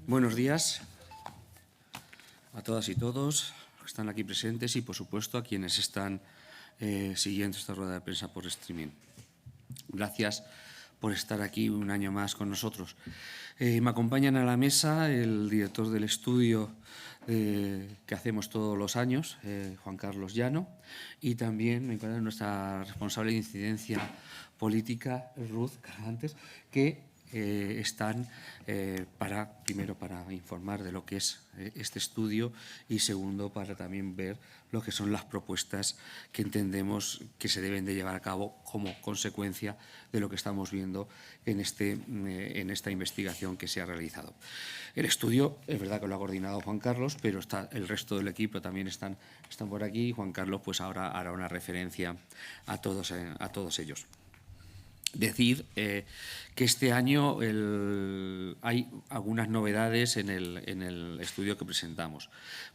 Buenos días a todas y todos que están aquí presentes y, por supuesto, a quienes están siguiendo esta rueda de prensa por streaming. Gracias por estar aquí un año más con nosotros. Me acompañan a la mesa el director del estudio que hacemos todos los años, Juan Carlos Llano, y también me encuentra nuestra responsable de incidencia política, Ruth Carrantes, que están primero para informar de lo que es este estudio y segundo para también ver lo que son las propuestas que entendemos que se deben de llevar a cabo como consecuencia de lo que estamos viendo en esta investigación que se ha realizado. El estudio es verdad que lo ha coordinado Juan Carlos, pero el resto del equipo también están por aquí y Juan Carlos pues ahora hará una referencia a todos ellos. Decir que este año hay algunas novedades en el estudio que presentamos.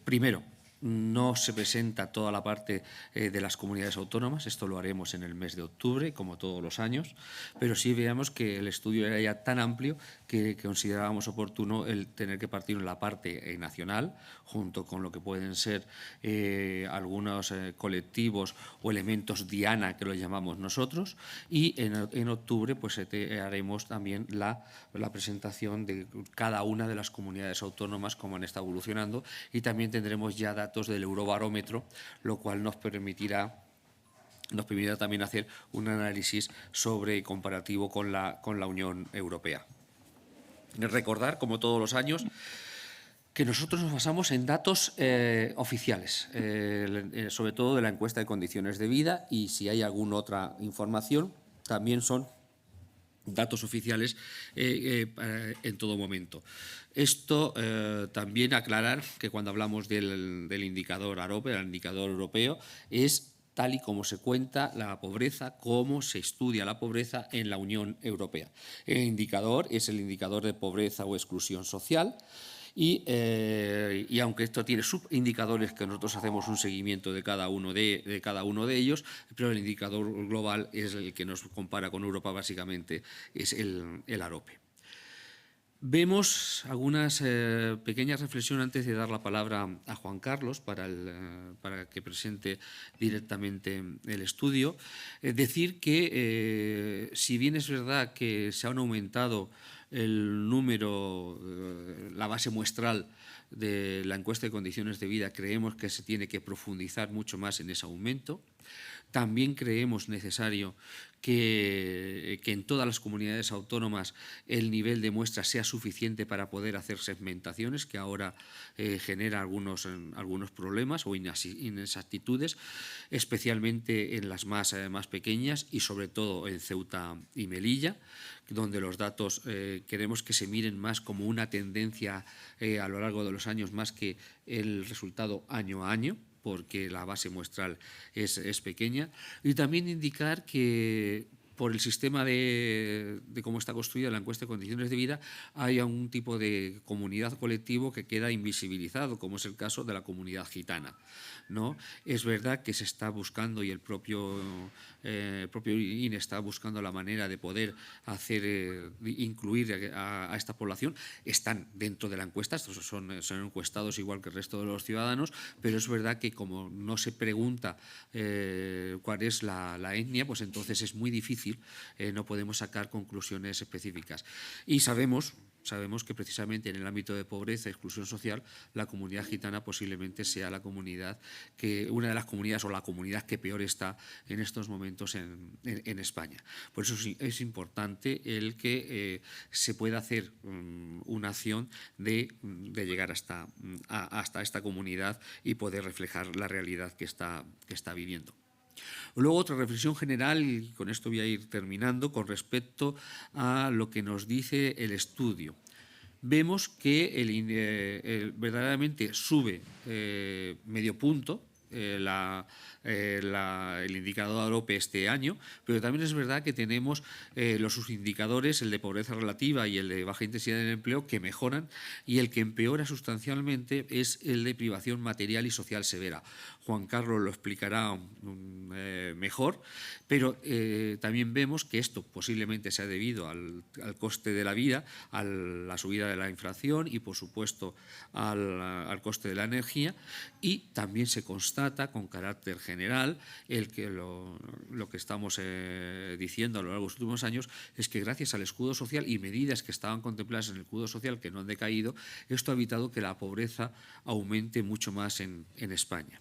Primero, no se presenta toda la parte de las comunidades autónomas, esto lo haremos en el mes de octubre, como todos los años, pero sí veamos que el estudio era ya tan amplio que considerábamos oportuno el tener que partir en la parte nacional, junto con lo que pueden ser algunos colectivos o elementos diana, que lo llamamos nosotros, y en octubre pues haremos también la presentación de cada una de las comunidades autónomas, cómo han estado evolucionando, y también tendremos ya datos del Eurobarómetro, lo cual nos permitirá también hacer un análisis comparativo con la Unión Europea. Recordar, como todos los años, que nosotros nos basamos en datos oficiales, sobre todo de la encuesta de condiciones de vida, y si hay alguna otra información, también son datos oficiales en todo momento. Esto también aclarar que cuando hablamos del indicador AROPE, el indicador europeo, es tal y como se cuenta la pobreza, cómo se estudia la pobreza en la Unión Europea. El indicador es el indicador de pobreza o exclusión social. Y aunque esto tiene subindicadores que nosotros hacemos un seguimiento de cada uno de ellos, pero el indicador global es el que nos compara con Europa, básicamente, es el AROPE. Vemos algunas pequeñas reflexiones antes de dar la palabra a Juan Carlos para que presente directamente el estudio. Decir que, si bien es verdad que se han aumentado el número, la base muestral de la encuesta de condiciones de vida, creemos que se tiene que profundizar mucho más en ese aumento. También creemos necesario que en todas las comunidades autónomas el nivel de muestra sea suficiente para poder hacer segmentaciones, que ahora genera algunos problemas o inexactitudes, especialmente en las más pequeñas y sobre todo en Ceuta y Melilla, donde los datos queremos que se miren más como una tendencia a lo largo de los años más que el resultado año a año, porque la base muestral es pequeña. Y también indicar que por el sistema de cómo está construida la encuesta de condiciones de vida, hay un tipo de comunidad colectivo que queda invisibilizado, como es el caso de la comunidad gitana, ¿no? Es verdad que se está buscando, y el propio INE está buscando la manera de poder incluir a esta población. Están dentro de la encuesta, estos son encuestados igual que el resto de los ciudadanos, pero es verdad que como no se pregunta cuál es la etnia, pues entonces es muy difícil, no podemos sacar conclusiones específicas. Y sabemos que precisamente en el ámbito de pobreza y exclusión social, la comunidad gitana posiblemente sea una de las comunidades o la comunidad que peor está en estos momentos en España. Por eso es importante el que se pueda hacer una acción de llegar hasta esta comunidad y poder reflejar la realidad que está viviendo. Luego, otra reflexión general, y con esto voy a ir terminando, con respecto a lo que nos dice el estudio. Vemos que verdaderamente sube medio punto el indicador AROPE este año, pero también es verdad que tenemos los subindicadores, el de pobreza relativa y el de baja intensidad del empleo, que mejoran, y el que empeora sustancialmente es el de privación material y social severa. Juan Carlos lo explicará mejor, pero también vemos que esto posiblemente sea debido al coste de la vida, a la subida de la inflación y, por supuesto, al coste de la energía, y también se constata con carácter general lo que estamos diciendo a lo largo de los últimos años es que gracias al escudo social y medidas que estaban contempladas en el escudo social que no han decaído, esto ha evitado que la pobreza aumente mucho más en España.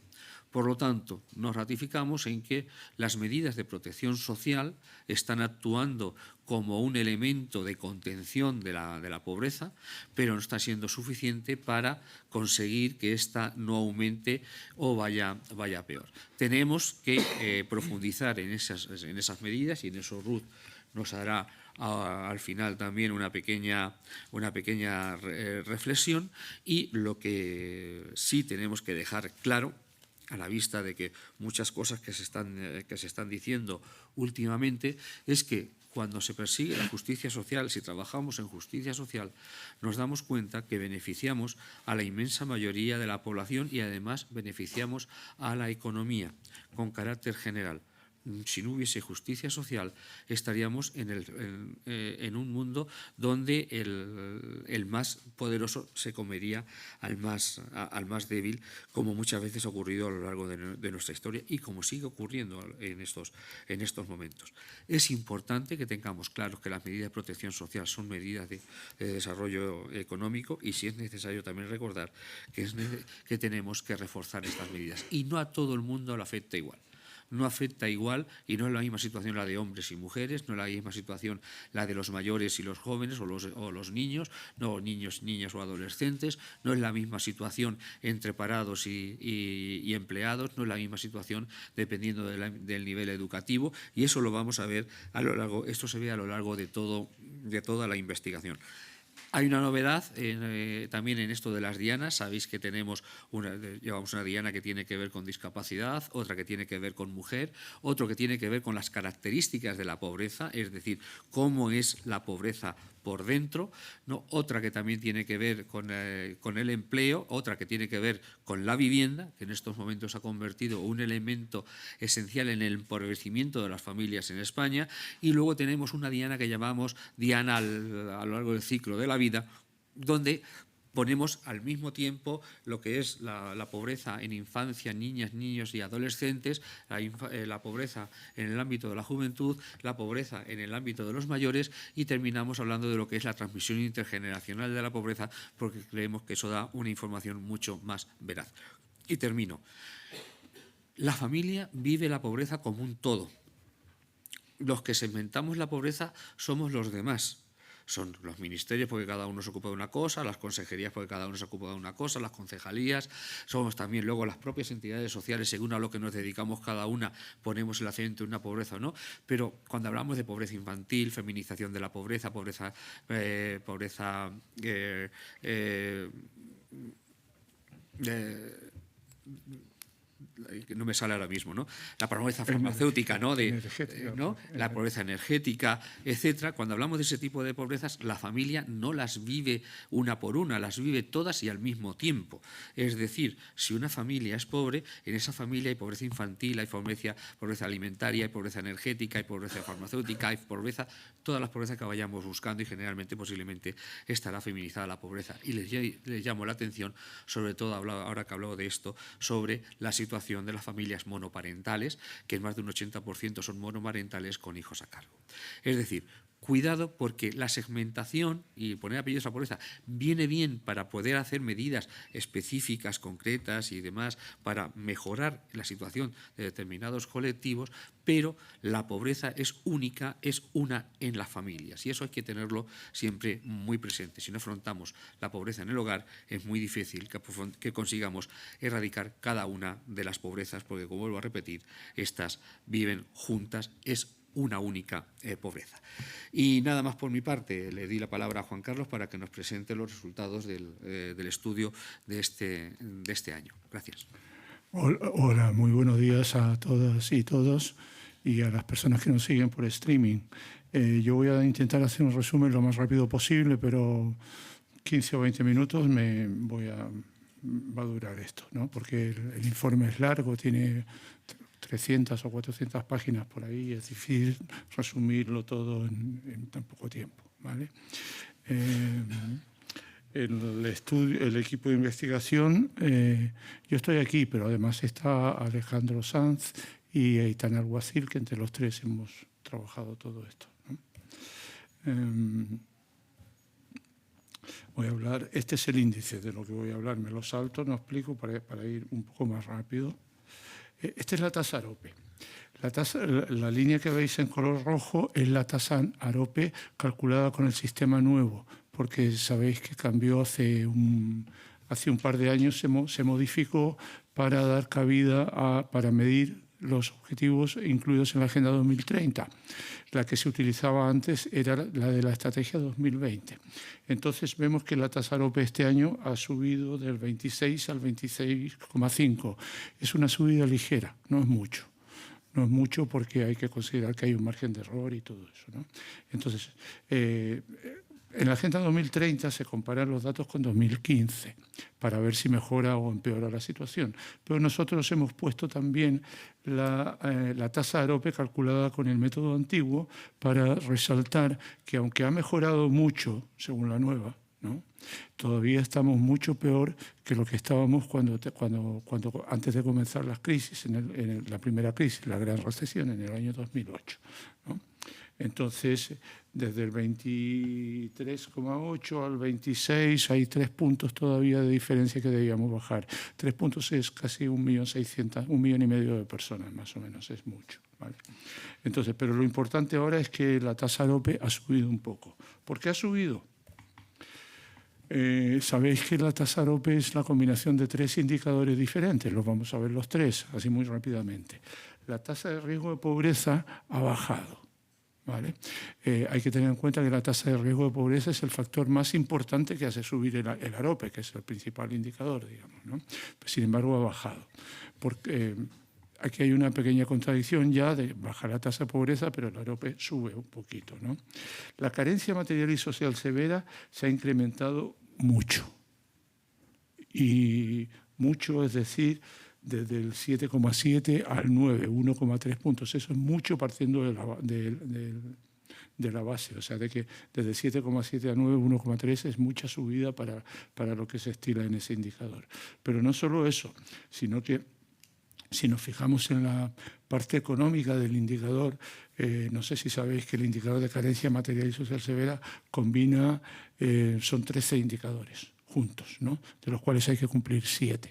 Por lo tanto, nos ratificamos en que las medidas de protección social están actuando como un elemento de contención de la pobreza, pero no está siendo suficiente para conseguir que ésta no aumente o vaya peor. Tenemos que profundizar en esas medidas, y en eso Ruth nos hará al final también una pequeña reflexión, y lo que sí tenemos que dejar claro, a la vista de que muchas cosas que se están diciendo últimamente, es que cuando se persigue la justicia social, si trabajamos en justicia social, nos damos cuenta que beneficiamos a la inmensa mayoría de la población y además beneficiamos a la economía con carácter general. Si no hubiese justicia social, estaríamos en un mundo donde el más poderoso se comería al más débil, como muchas veces ha ocurrido a lo largo de nuestra historia y como sigue ocurriendo en estos momentos. Es importante que tengamos claro que las medidas de protección social son medidas de desarrollo económico, y si es necesario también recordar que tenemos que reforzar estas medidas. Y no a todo el mundo le afecta igual. No afecta igual, y no es la misma situación la de hombres y mujeres, no es la misma situación la de los mayores y los jóvenes o los niños, no niños, niñas o adolescentes, no es la misma situación entre parados y empleados, no es la misma situación dependiendo del nivel educativo, y eso lo vamos a ver esto se ve a lo largo de toda la investigación. Hay una novedad también en esto de las dianas. Sabéis que llevamos una diana que tiene que ver con discapacidad, otra que tiene que ver con mujer, otro que tiene que ver con las características de la pobreza, es decir, cómo es la pobreza por dentro, ¿no? Otra que también tiene que ver con el empleo, otra que tiene que ver con la vivienda, que en estos momentos se ha convertido un elemento esencial en el empobrecimiento de las familias en España, y luego tenemos una diana que llamamos diana a lo largo del ciclo de la vida, donde ponemos al mismo tiempo lo que es la pobreza en infancia, niñas, niños y adolescentes, la pobreza en el ámbito de la juventud, la pobreza en el ámbito de los mayores, y terminamos hablando de lo que es la transmisión intergeneracional de la pobreza, porque creemos que eso da una información mucho más veraz. Y termino. La familia vive la pobreza como un todo. Los que segmentamos la pobreza somos los demás. Son los ministerios porque cada uno se ocupa de una cosa, las consejerías porque cada uno se ocupa de una cosa, las concejalías, somos también luego las propias entidades sociales, según a lo que nos dedicamos cada una, ponemos el acento en una pobreza o no, pero cuando hablamos de pobreza infantil, feminización de la pobreza, no me sale ahora mismo, ¿no? La pobreza farmacéutica, ¿no? La pobreza energética, etcétera. Cuando hablamos de ese tipo de pobrezas, la familia no las vive una por una, las vive todas y al mismo tiempo. Es decir, si una familia es pobre, en esa familia hay pobreza infantil, hay pobreza alimentaria, hay pobreza energética, hay pobreza farmacéutica, hay todas las pobrezas que vayamos buscando, y generalmente, posiblemente, estará feminizada la pobreza. Y les llamo la atención, sobre todo ahora que hablo de esto, sobre la situación de las familias monoparentales, que en más de un 80% son monomarentales con hijos a cargo. Es decir, cuidado, porque la segmentación y poner apellidos a la pobreza viene bien para poder hacer medidas específicas, concretas y demás para mejorar la situación de determinados colectivos, pero la pobreza es única, es una en las familias, y eso hay que tenerlo siempre muy presente. Si no afrontamos la pobreza en el hogar, es muy difícil que consigamos erradicar cada una de las pobrezas, porque, como vuelvo a repetir, estas viven juntas, es una única pobreza. Y nada más por mi parte. Le di la palabra a Juan Carlos para que nos presente los resultados del estudio de este año. Gracias. Hola, muy buenos días a todas y todos y a las personas que nos siguen por streaming. Yo voy a intentar hacer un resumen lo más rápido posible, pero 15 o 20 minutos va a durar esto, ¿no? Porque el informe es largo, tiene 300 o 400 páginas por ahí, es difícil resumirlo todo en tan poco tiempo, ¿vale? El equipo de investigación, yo estoy aquí, pero además está Alejandro Sanz y Eitan Alguacil, que entre los tres hemos trabajado todo esto, ¿no? Voy a hablar, este es el índice de lo que voy a hablar, me lo salto, no explico para ir un poco más rápido. Esta es la tasa AROPE. La línea que veis en color rojo es la tasa AROPE calculada con el sistema nuevo, porque sabéis que cambió hace un par de años, se modificó para dar cabida para medir los objetivos incluidos en la Agenda 2030. La que se utilizaba antes era la de la Estrategia 2020. Entonces vemos que la tasa AROPE este año ha subido del 26 al 26,5. Es una subida ligera, no es mucho. No es mucho porque hay que considerar que hay un margen de error y todo eso, ¿no? Entonces, en la Agenda 2030 se comparan los datos con 2015 para ver si mejora o empeora la situación. Pero nosotros hemos puesto también la tasa AROPE calculada con el método antiguo para resaltar que aunque ha mejorado mucho según la nueva, ¿no?, todavía estamos mucho peor que lo que estábamos antes de comenzar las crisis, en la primera crisis, la gran recesión en el año 2008, ¿no? Entonces, desde el 23,8 al 26 hay 3 puntos todavía de diferencia que debíamos bajar. 3 puntos es casi 1,600,000, 1,5 millones de personas más o menos, es mucho, ¿vale? Entonces, pero lo importante ahora es que la tasa AROPE ha subido un poco. ¿Por qué ha subido? Sabéis que la tasa AROPE es la combinación de 3 indicadores diferentes, los vamos a ver los 3, así muy rápidamente. La tasa de riesgo de pobreza ha bajado, ¿vale? Hay que tener en cuenta que la tasa de riesgo de pobreza es el factor más importante que hace subir el AROPE, que es el principal indicador, digamos, ¿no? Pues, sin embargo, ha bajado. Porque aquí hay una pequeña contradicción ya de bajar la tasa de pobreza, pero el AROPE sube un poquito, ¿no? La carencia material y social severa se ha incrementado mucho. Y mucho, es decir, desde el 7,7 al 9, 1,3 puntos. Eso es mucho partiendo de la base. O sea, de que desde 7,7 a 9, 1,3 es mucha subida para lo que se estila en ese indicador. Pero no solo eso, sino que si nos fijamos en la parte económica del indicador, no sé si sabéis que el indicador de carencia material y social severa combina, son 13 indicadores juntos, ¿no?, de los cuales hay que cumplir 7.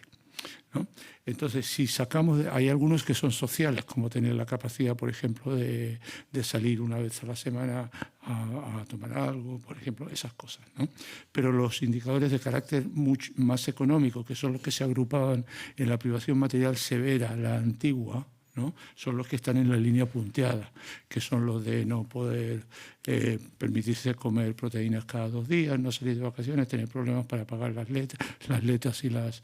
¿No? Entonces, si sacamos, hay algunos que son sociales, como tener la capacidad, por ejemplo, de salir una vez a la semana a tomar algo, por ejemplo, esas cosas, ¿no? Pero los indicadores de carácter mucho más económico, que son los que se agrupaban en la privación material severa, la antigua, ¿no?, son los que están en la línea punteada, que son los de no poder permitirse comer proteínas cada 2 días, no salir de vacaciones, tener problemas para pagar las letras y los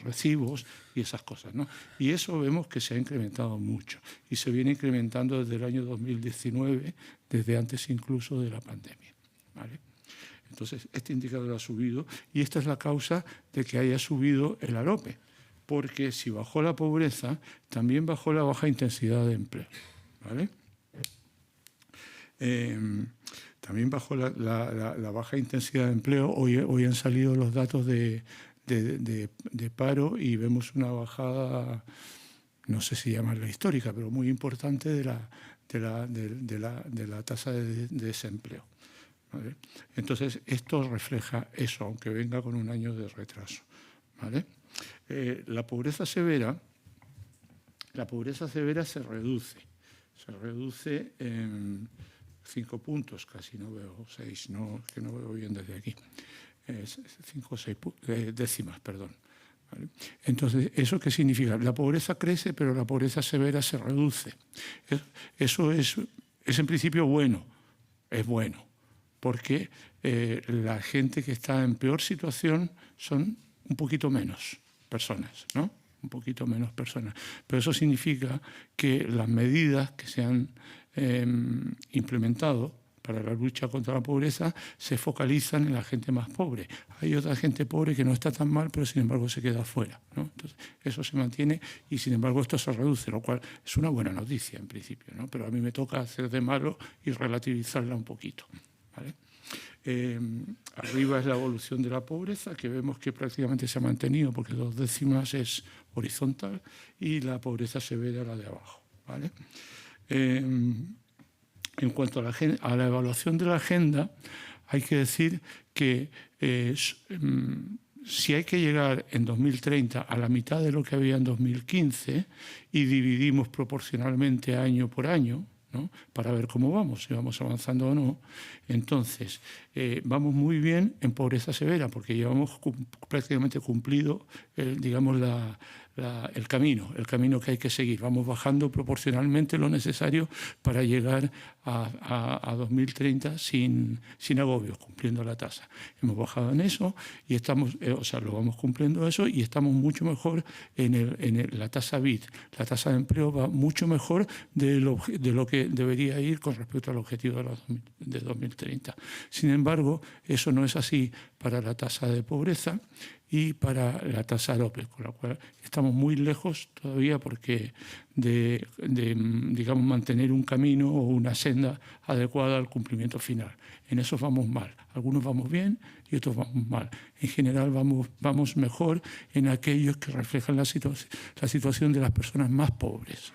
recibos y esas cosas, ¿no? Y eso vemos que se ha incrementado mucho y se viene incrementando desde el año 2019, desde antes incluso de la pandemia, ¿vale? Entonces, este indicador ha subido y esta es la causa de que haya subido el AROPE, porque si bajó la pobreza, también bajó la baja intensidad de empleo, ¿vale? También bajó la baja intensidad de empleo. Hoy han salido los datos de paro y vemos una bajada, no sé si llamarla histórica, pero muy importante de la tasa de desempleo, ¿vale? Entonces, esto refleja eso, aunque venga con un año de retraso, ¿vale? La pobreza severa se reduce en 5 puntos, casi no veo 6, que no veo bien desde aquí, 5 o 6 décimas, perdón, ¿vale? Entonces, ¿eso qué significa? La pobreza crece, pero la pobreza severa se reduce. Eso es en principio bueno, es bueno, porque la gente que está en peor situación son un poquito menos personas, ¿no? Un poquito menos personas. Pero eso significa que las medidas que se han implementado para la lucha contra la pobreza se focalizan en la gente más pobre. Hay otra gente pobre que no está tan mal, pero sin embargo se queda fuera, ¿no? Entonces, eso se mantiene y sin embargo esto se reduce, lo cual es una buena noticia en principio, ¿no? Pero a mí me toca hacer de malo y relativizarla un poquito, ¿vale? Arriba es la evolución de la pobreza, que vemos que prácticamente se ha mantenido porque 2 décimas es horizontal y la pobreza severa la de abajo, ¿vale? En cuanto a la evaluación de la agenda, hay que decir que si hay que llegar en 2030 a la mitad de lo que había en 2015 y dividimos proporcionalmente año por año, ¿no? Para ver cómo vamos, si vamos avanzando o no, entonces vamos muy bien en pobreza severa porque llevamos prácticamente cumplido digamos, el camino que hay que seguir. Vamos bajando proporcionalmente lo necesario para llegar a 2030 sin agobios, cumpliendo la tasa. Hemos bajado en eso y estamos, lo vamos cumpliendo eso y estamos mucho mejor en la tasa BID. La tasa de empleo va mucho mejor de lo que debería ir con respecto al objetivo de 2030. Sin embargo, eso no es así para la tasa de pobreza y para la tasa AROPE, con la cual estamos muy lejos todavía porque digamos, mantener un camino o una senda adecuada al cumplimiento final. En eso vamos mal. Algunos vamos bien y otros vamos mal. En general vamos mejor en aquellos que reflejan la situación de las personas más pobres,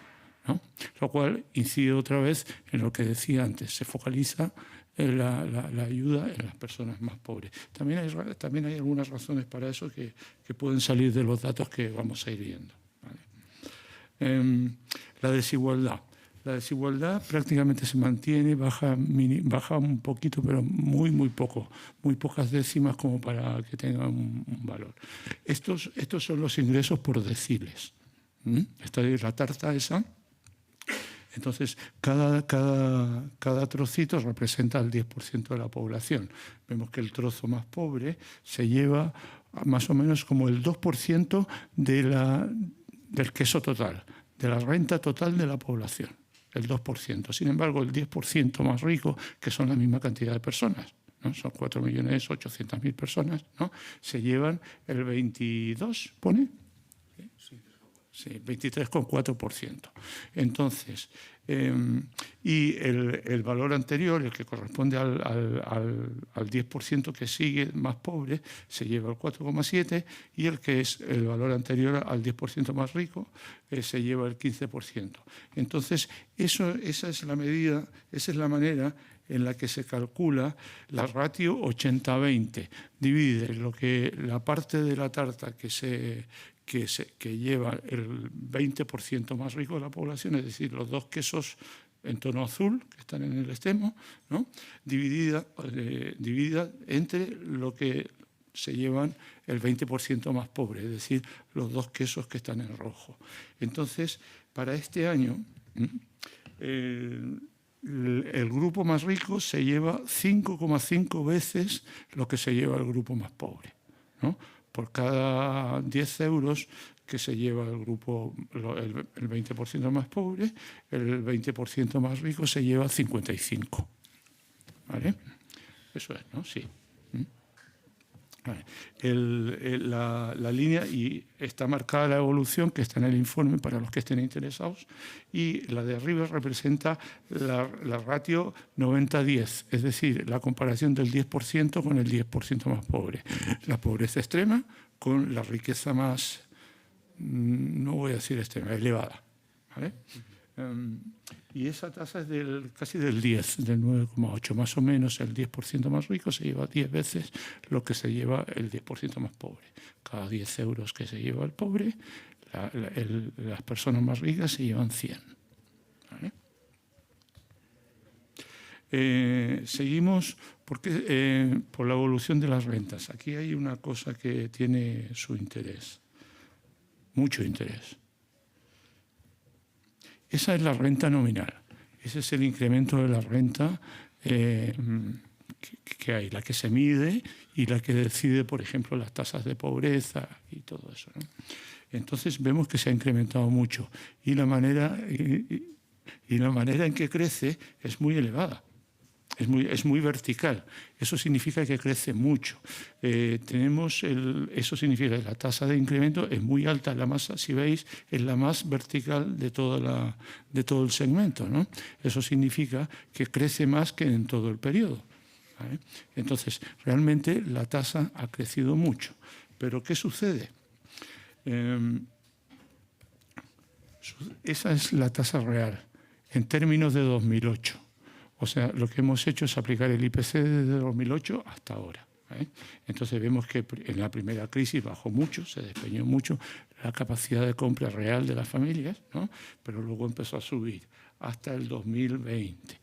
¿no? Lo cual incide otra vez en lo que decía antes, se focaliza la ayuda en las personas más pobres. También hay algunas razones para eso que pueden salir de los datos que vamos a ir viendo, ¿vale? La desigualdad. La desigualdad prácticamente se mantiene, baja un poquito, pero muy, muy poco, muy pocas décimas como para que tenga un valor. Estos son los ingresos por deciles. Esta es la tarta esa. Entonces, cada trocito representa el 10% de la población. Vemos que el trozo más pobre se lleva más o menos como el 2% del queso total, de la renta total de la población, el 2%. Sin embargo, el 10% más rico, que son la misma cantidad de personas, ¿no? Son 4.800.000 personas, ¿no? Se llevan el 22, ¿pone? Sí, 23,4%. Entonces, y el valor anterior, el que corresponde al 10% que sigue más pobre, se lleva el 4,7%, y el que es el valor anterior al 10% más rico se lleva el 15%. Entonces, esa es la medida, esa es la manera en la que se calcula la ratio 80-20. Divide la parte de la tarta que lleva el 20% más rico de la población, es decir, los 2 quesos en tono azul que están en el extremo, ¿no? dividida entre lo que se llevan el 20% más pobre, es decir, los 2 quesos que están en rojo. Entonces, para este año, el grupo más rico se lleva 5,5 veces lo que se lleva el grupo más pobre, ¿no? Por cada 10 euros que se lleva el grupo, el 20% más pobre, el 20% más rico se lleva 55. ¿Vale? Eso es, ¿no? Sí. Vale. La línea, y está marcada la evolución que está en el informe para los que estén interesados, y la de arriba representa la ratio 90-10, es decir, la comparación del 10% con el 10% más pobre. La pobreza extrema con la riqueza más, no voy a decir extrema, elevada, ¿vale? Y esa tasa es casi del 10, del 9,8. Más o menos el 10% más rico se lleva 10 veces lo que se lleva el 10% más pobre. Cada 10 euros que se lleva el pobre, las personas más ricas se llevan 100. ¿Vale? Seguimos por la evolución de las rentas. Aquí hay una cosa que tiene su interés, mucho interés. Esa es la renta nominal. Ese es el incremento de la renta que hay, la que se mide y la que decide, por ejemplo, las tasas de pobreza y todo eso, ¿no? Entonces vemos que se ha incrementado mucho y la manera en que crece es muy elevada. Es muy vertical. Eso significa que crece mucho. Eso significa que la tasa de incremento es muy alta. Si veis, es la más vertical de todo el segmento, ¿no? Eso significa que crece más que en todo el periodo, ¿vale? Entonces, realmente la tasa ha crecido mucho. ¿Pero qué sucede? Esa es la tasa real en términos de 2008. O sea, lo que hemos hecho es aplicar el IPC desde 2008 hasta ahora, ¿eh? Entonces vemos que en la primera crisis bajó mucho, se despeñó mucho la capacidad de compra real de las familias, ¿no? Pero luego empezó a subir hasta el 2020.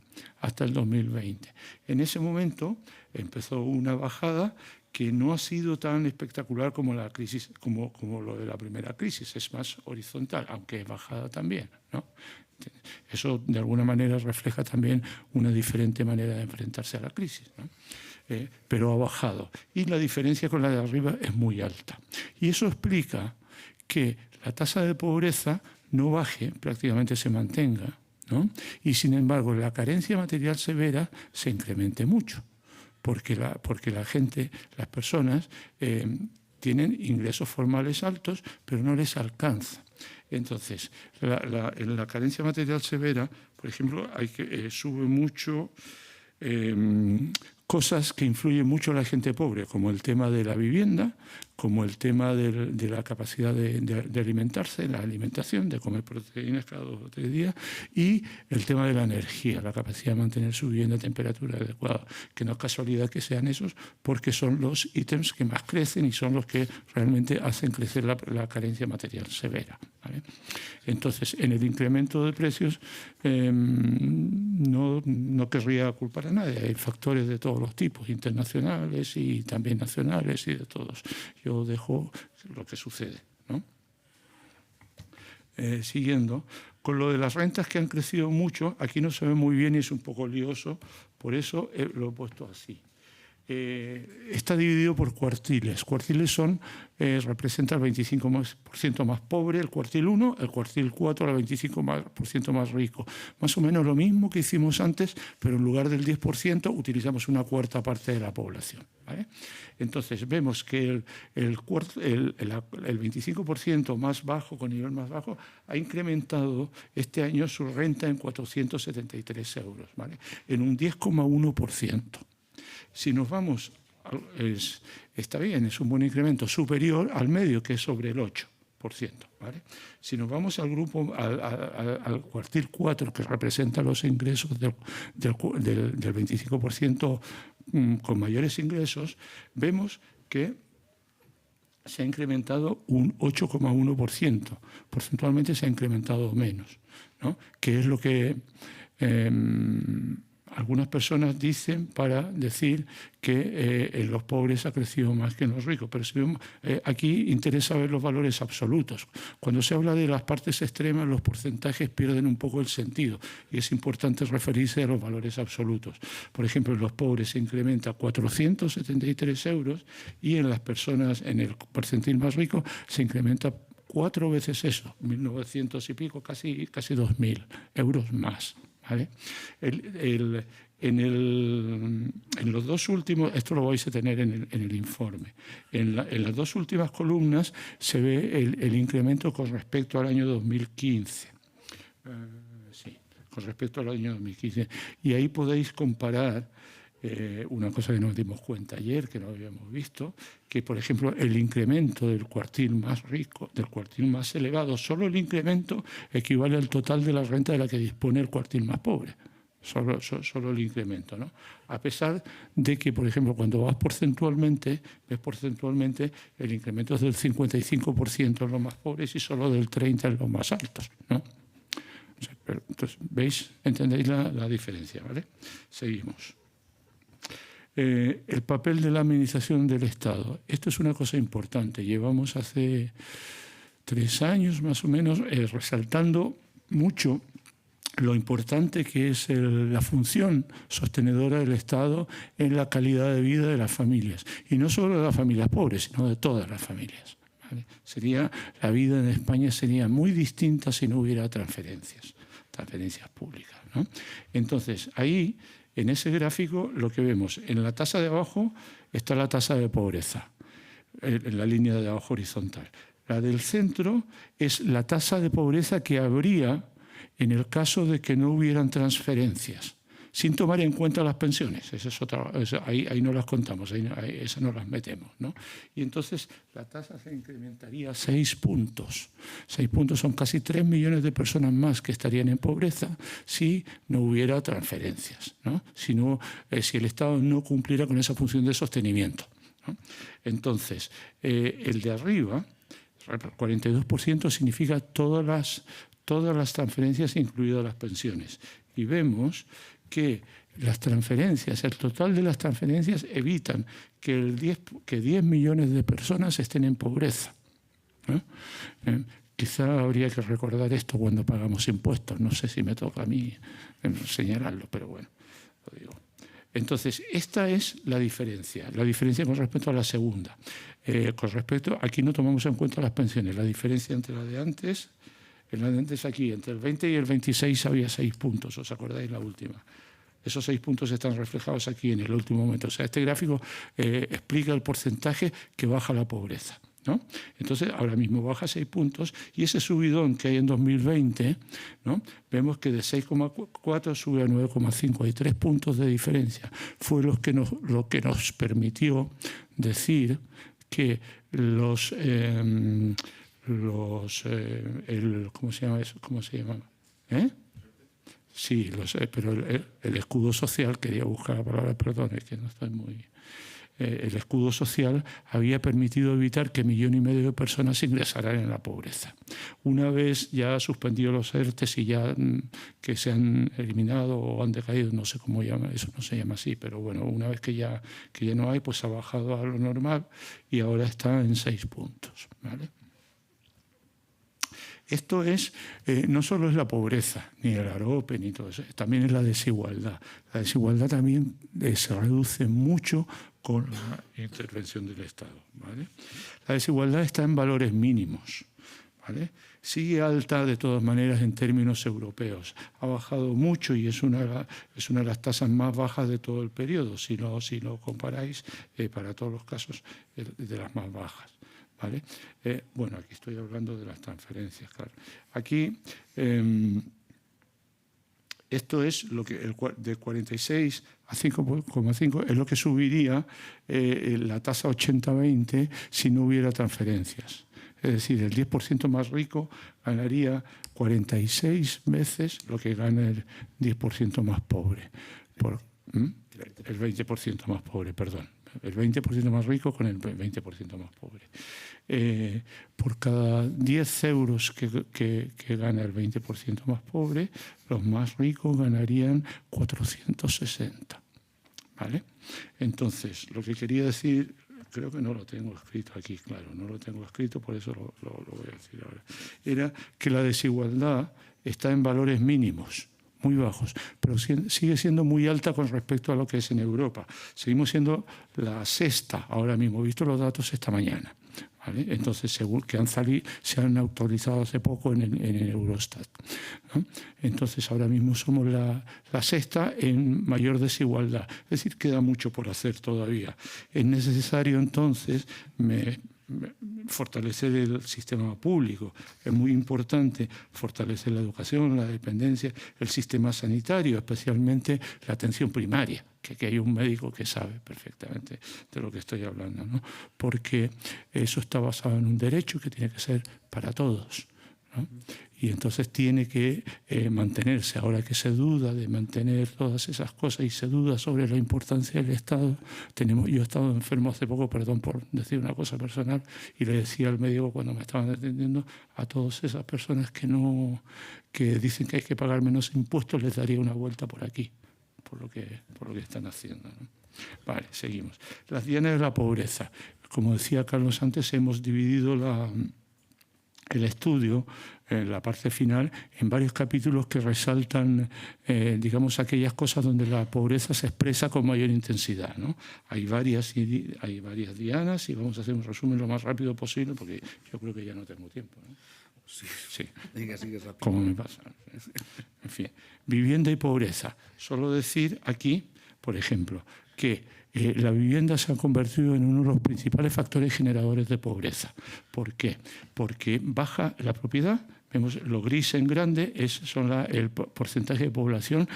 En ese momento empezó una bajada que no ha sido tan espectacular como la crisis, como lo de la primera crisis, es más horizontal, aunque es bajada también, ¿no? Eso de alguna manera refleja también una diferente manera de enfrentarse a la crisis, ¿no? Pero ha bajado y la diferencia con la de arriba es muy alta. Y eso explica que la tasa de pobreza no baje, prácticamente se mantenga, ¿no? Y sin embargo la carencia material severa se incremente mucho, porque la gente, las personas, tienen ingresos formales altos, pero no les alcanza. Entonces, en la carencia material severa, por ejemplo, sube mucho cosas que influyen mucho en la gente pobre, como el tema de la vivienda, como el tema de la capacidad de alimentarse, la alimentación, de comer proteínas cada 2 o 3 días, y el tema de la energía, la capacidad de mantener su vivienda a temperatura adecuada, que no es casualidad que sean esos, porque son los ítems que más crecen y son los que realmente hacen crecer la carencia material severa, ¿vale? Entonces, en el incremento de precios no querría culpar a nadie, hay factores de todos los tipos, internacionales y también nacionales y de todos. Yo dejo lo que sucede, ¿no? Siguiendo, con lo de las rentas que han crecido mucho, aquí no se ve muy bien y es un poco lioso, por eso lo he puesto así. Está dividido por cuartiles. Cuartiles representa el 25% más pobre, el cuartil 1, el cuartil 4 el 25% más rico. Más o menos lo mismo que hicimos antes, pero en lugar del 10% utilizamos una cuarta parte de la población, ¿vale? Entonces vemos que el 25% más bajo, con nivel más bajo, ha incrementado este año su renta en 473 euros, ¿vale? En un 10,1%. Si nos vamos, está bien, es un buen incremento superior al medio, que es sobre el 8%, ¿vale? Si nos vamos al grupo, al cuartil 4, que representa los ingresos del 25% con mayores ingresos, vemos que se ha incrementado un 8,1%. Porcentualmente se ha incrementado menos, ¿no? Que es lo que algunas personas dicen para decir que en los pobres ha crecido más que en los ricos. Pero si vemos, aquí interesa ver los valores absolutos. Cuando se habla de las partes extremas, los porcentajes pierden un poco el sentido y es importante referirse a los valores absolutos. Por ejemplo, en los pobres se incrementa 473 euros y en las personas, en el percentil más rico, se incrementa 4 veces eso, 1.900 y pico, casi 2.000 euros más, ¿vale? En los dos últimos, esto lo vais a tener en el informe, en las dos últimas columnas se ve el incremento con respecto al año 2015. Sí, con respecto al año 2015. Y ahí podéis comparar una cosa que nos dimos cuenta ayer, que no habíamos visto, que por ejemplo el incremento del cuartil más rico, del cuartil más elevado, solo el incremento equivale al total de la renta de la que dispone el cuartil más pobre. Solo el incremento, ¿no? A pesar de que, por ejemplo, cuando ves porcentualmente el incremento es del 55% en los más pobres y solo del 30% en los más altos, ¿no? O sea, entonces, ¿veis? ¿Entendéis la diferencia? ¿Vale? Seguimos. El papel de la administración del Estado. Esto es una cosa importante. Llevamos hace 3 años más o menos resaltando mucho lo importante que es la función sostenedora del Estado en la calidad de vida de las familias. Y no solo de las familias pobres, sino de todas las familias. ¿Vale? La vida en España sería muy distinta si no hubiera transferencias públicas, ¿no? Entonces, ahí, en ese gráfico, lo que vemos, en la tasa de abajo está la tasa de pobreza, en la línea de abajo horizontal. La del centro es la tasa de pobreza que habría en el caso de que no hubieran transferencias, sin tomar en cuenta las pensiones. Esa es otra, ahí no las contamos, esas no las metemos, ¿no? Y entonces la tasa se incrementaría 6 puntos. 6 puntos son casi 3 millones de personas más que estarían en pobreza si no hubiera transferencias, ¿no? Si el Estado no cumpliera con esa función de sostenimiento, ¿no? Entonces, el de arriba, 42% significa todas las transferencias, incluidas las pensiones. Y vemos que las transferencias, el total de las transferencias evitan que 10 millones de personas estén en pobreza, ¿no? Quizá habría que recordar esto cuando pagamos impuestos. No sé si me toca a mí señalarlo, pero bueno, lo digo. Entonces, esta es la diferencia con respecto a la segunda. Aquí no tomamos en cuenta las pensiones, la diferencia entre la de antes. En la de antes aquí, entre el 20 y el 26 había 6 puntos, ¿os acordáis la última? Esos 6 puntos están reflejados aquí en el último momento. O sea, este gráfico explica el porcentaje que baja la pobreza, ¿no? Entonces, ahora mismo baja 6 puntos y ese subidón que hay en 2020, ¿no? Vemos que de 6,4 sube a 9,5. Hay 3 puntos de diferencia. Fue lo que nos permitió decir que ¿cómo se llama eso? ¿Cómo se llama? Sí, lo sé, pero el escudo social, quería buscar la palabra, perdón, es que no estoy muy... el escudo social había permitido evitar que 1,5 millones de personas ingresaran en la pobreza. Una vez ya suspendido los ERTEs y ya que se han eliminado o han decaído, no sé cómo llama, eso no se llama así, pero bueno, una vez que ya no hay, pues ha bajado a lo normal y ahora está en 6 puntos, ¿vale? Esto no solo es la pobreza, ni el AROPE, ni todo eso, también es la desigualdad. La desigualdad también se reduce mucho con la intervención del Estado, ¿vale? La desigualdad está en valores mínimos, ¿vale? Sigue alta de todas maneras en términos europeos. Ha bajado mucho y es una de las tasas más bajas de todo el periodo, si lo comparáis, para todos los casos, de las más bajas, ¿vale? Bueno, aquí estoy hablando de las transferencias, claro. Aquí, esto es lo que de 46 a 5,5 es lo que subiría la tasa 80-20 si no hubiera transferencias. Es decir, el 10% más rico ganaría 46 veces lo que gana el 10% más pobre. El 20% más pobre, perdón. El 20% más rico con el 20% más pobre. Por cada 10 euros que gana el 20% más pobre, los más ricos ganarían 460. ¿Vale? Entonces, lo que quería decir, creo que no lo tengo escrito aquí, claro, no lo tengo escrito, por eso lo voy a decir ahora, era que la desigualdad está en valores mínimos, muy bajos, pero sigue siendo muy alta con respecto a lo que es en Europa. Seguimos siendo la sexta ahora mismo, he visto los datos esta mañana, ¿vale? Entonces, según que se han actualizado hace poco en el Eurostat, ¿no? Entonces, ahora mismo somos la sexta en mayor desigualdad. Es decir, queda mucho por hacer todavía. Es necesario, entonces, fortalecer el sistema público. Es muy importante fortalecer la educación, la dependencia, el sistema sanitario, especialmente la atención primaria, que aquí hay un médico que sabe perfectamente de lo que estoy hablando, ¿no? Porque eso está basado en un derecho que tiene que ser para todos, ¿no? Y entonces tiene que mantenerse. Ahora que se duda de mantener todas esas cosas y se duda sobre la importancia del Estado, yo he estado enfermo hace poco, perdón por decir una cosa personal, y le decía al médico cuando me estaban atendiendo, a todas esas personas que dicen que hay que pagar menos impuestos, les daría una vuelta por aquí, por lo que están haciendo, ¿no? Vale, seguimos. Las dianas de la pobreza. Como decía Carlos antes, hemos dividido el estudio en la parte final, en varios capítulos que resaltan, digamos, aquellas cosas donde la pobreza se expresa con mayor intensidad, ¿no? Hay varias dianas y vamos a hacer un resumen lo más rápido posible porque yo creo que ya no tengo tiempo, ¿no? Sí. Diga, sigue rápido. ¿Cómo me pasa? En fin, vivienda y pobreza. Solo decir aquí, por ejemplo, que la vivienda se ha convertido en uno de los principales factores generadores de pobreza. ¿Por qué? Porque baja la propiedad. Vemos lo gris en grande, son el porcentaje de población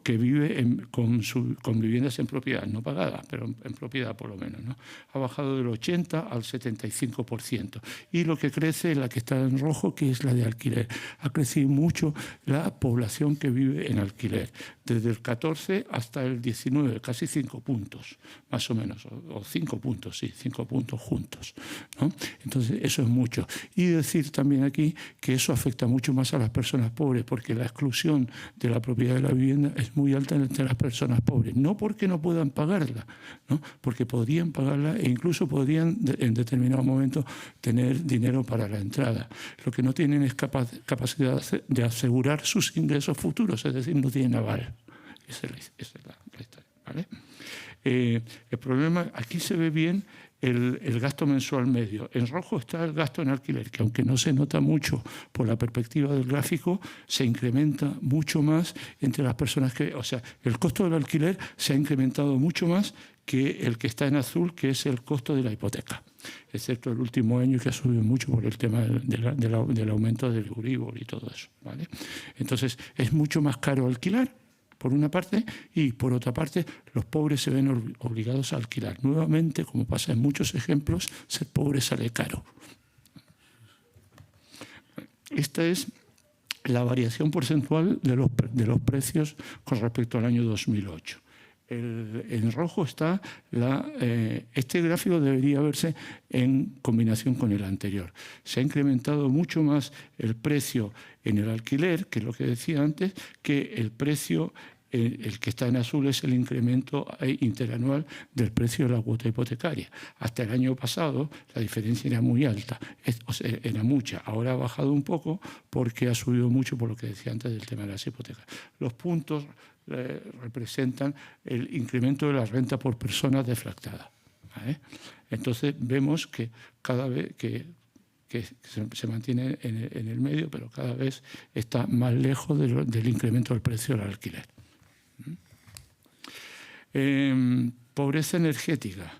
que vive con viviendas en propiedad, no pagadas, pero en propiedad por lo menos, ¿no? Ha bajado del 80 al 75%. Y lo que crece es la que está en rojo, que es la de alquiler. Ha crecido mucho la población que vive en alquiler, desde el 14 hasta el 19, casi 5 puntos, más o menos, o 5 puntos, sí, 5 puntos juntos, ¿no? Entonces, eso es mucho. Y decir también aquí que eso afecta mucho más a las personas pobres, porque la exclusión de la propiedad de la vivienda es muy alta entre las personas pobres. No porque no puedan pagarla, ¿no? Porque podrían pagarla e incluso podrían en determinado momento tener dinero para la entrada. Lo que no tienen es capacidad de asegurar sus ingresos futuros, es decir, no tienen aval. Esa es la historia, ¿vale? El problema, aquí se ve bien el gasto mensual medio. En rojo está el gasto en alquiler, que aunque no se nota mucho por la perspectiva del gráfico, se incrementa mucho más entre las personas que... O sea, el costo del alquiler se ha incrementado mucho más que el que está en azul, que es el costo de la hipoteca, excepto el último año que ha subido mucho por el tema del aumento del Euribor y todo eso, ¿vale? Entonces, es mucho más caro alquilar, por una parte, y por otra parte, los pobres se ven obligados a alquilar. Nuevamente, como pasa en muchos ejemplos, ser pobre sale caro. Esta es la variación porcentual de los precios con respecto al año 2008. En rojo está este gráfico debería verse en combinación con el anterior. Se ha incrementado mucho más el precio en el alquiler, que es lo que decía antes, que el precio, el que está en azul es el incremento interanual del precio de la cuota hipotecaria. Hasta el año pasado la diferencia era muy alta, era mucha. Ahora ha bajado un poco porque ha subido mucho por lo que decía antes del tema de las hipotecas. Los puntos representan el incremento de la renta por persona deflactada, ¿vale? Entonces vemos que cada vez que se mantiene en el medio, pero cada vez está más lejos del incremento del precio del alquiler. Pobreza energética.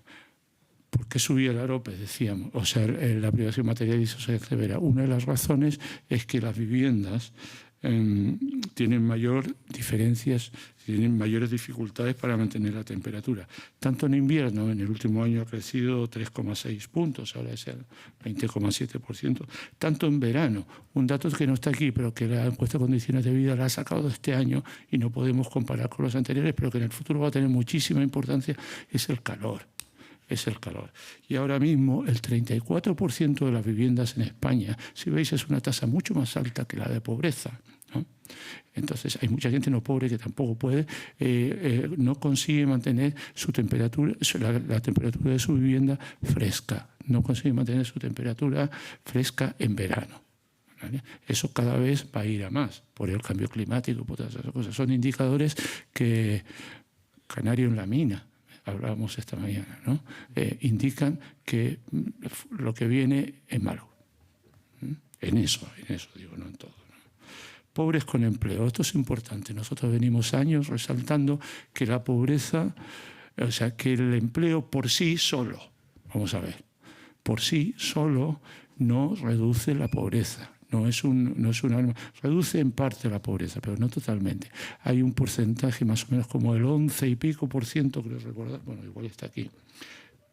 ¿Por qué subía el AROPE? Decíamos, o sea, la privación material y social severa. Una de las razones es que las viviendas tienen mayores dificultades para mantener la temperatura. Tanto en invierno, en el último año ha crecido 3,6 puntos, ahora es el 20,7%, tanto en verano, un dato que no está aquí, pero que la encuesta de condiciones de vida la ha sacado este año y no podemos comparar con los anteriores, pero que en el futuro va a tener muchísima importancia, es el calor. Es el calor. Y ahora mismo el 34% de las viviendas en España, si veis, es una tasa mucho más alta que la de pobreza, ¿no? Entonces hay mucha gente no pobre que tampoco puede, no consigue mantener su temperatura, la temperatura de su vivienda fresca, no consigue mantener su temperatura fresca en verano, ¿vale? Eso cada vez va a ir a más por el cambio climático, por todas esas cosas. Son indicadores que canario en la mina, hablábamos esta mañana, ¿no? Indican que lo que viene es malo. En eso digo, no en todo, ¿no? Pobres con empleo, esto es importante. Nosotros venimos años resaltando que la pobreza, o sea, que el empleo por sí solo, vamos a ver, por sí solo no reduce la pobreza. No es un arma. Reduce en parte la pobreza, pero no totalmente. Hay un porcentaje más o menos como el 11 y pico por ciento, creo recordar, bueno, igual está aquí,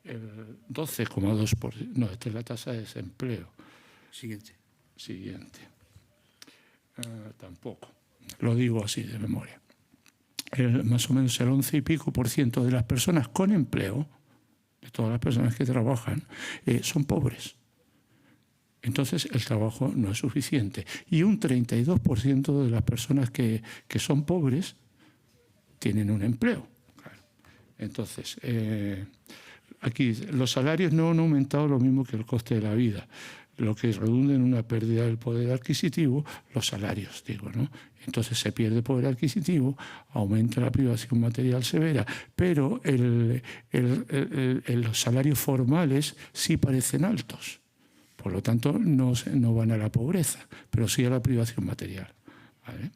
el 12,2%. No, esta es la tasa de desempleo. Siguiente. Tampoco. Lo digo así de memoria. Más o menos el 11 y pico por ciento de las personas con empleo, de todas las personas que trabajan, son pobres. Entonces el trabajo no es suficiente. Y un 32% de las personas que son pobres tienen un empleo. Claro. Entonces, aquí los salarios no han aumentado lo mismo que el coste de la vida. lo que redunda en una pérdida del poder adquisitivo, los salarios, digo, ¿no? Entonces se pierde poder adquisitivo, aumenta la privación material severa, pero los salarios formales sí parecen altos. Por lo tanto, no van a la pobreza, pero sí a la privación material. ¿Vale?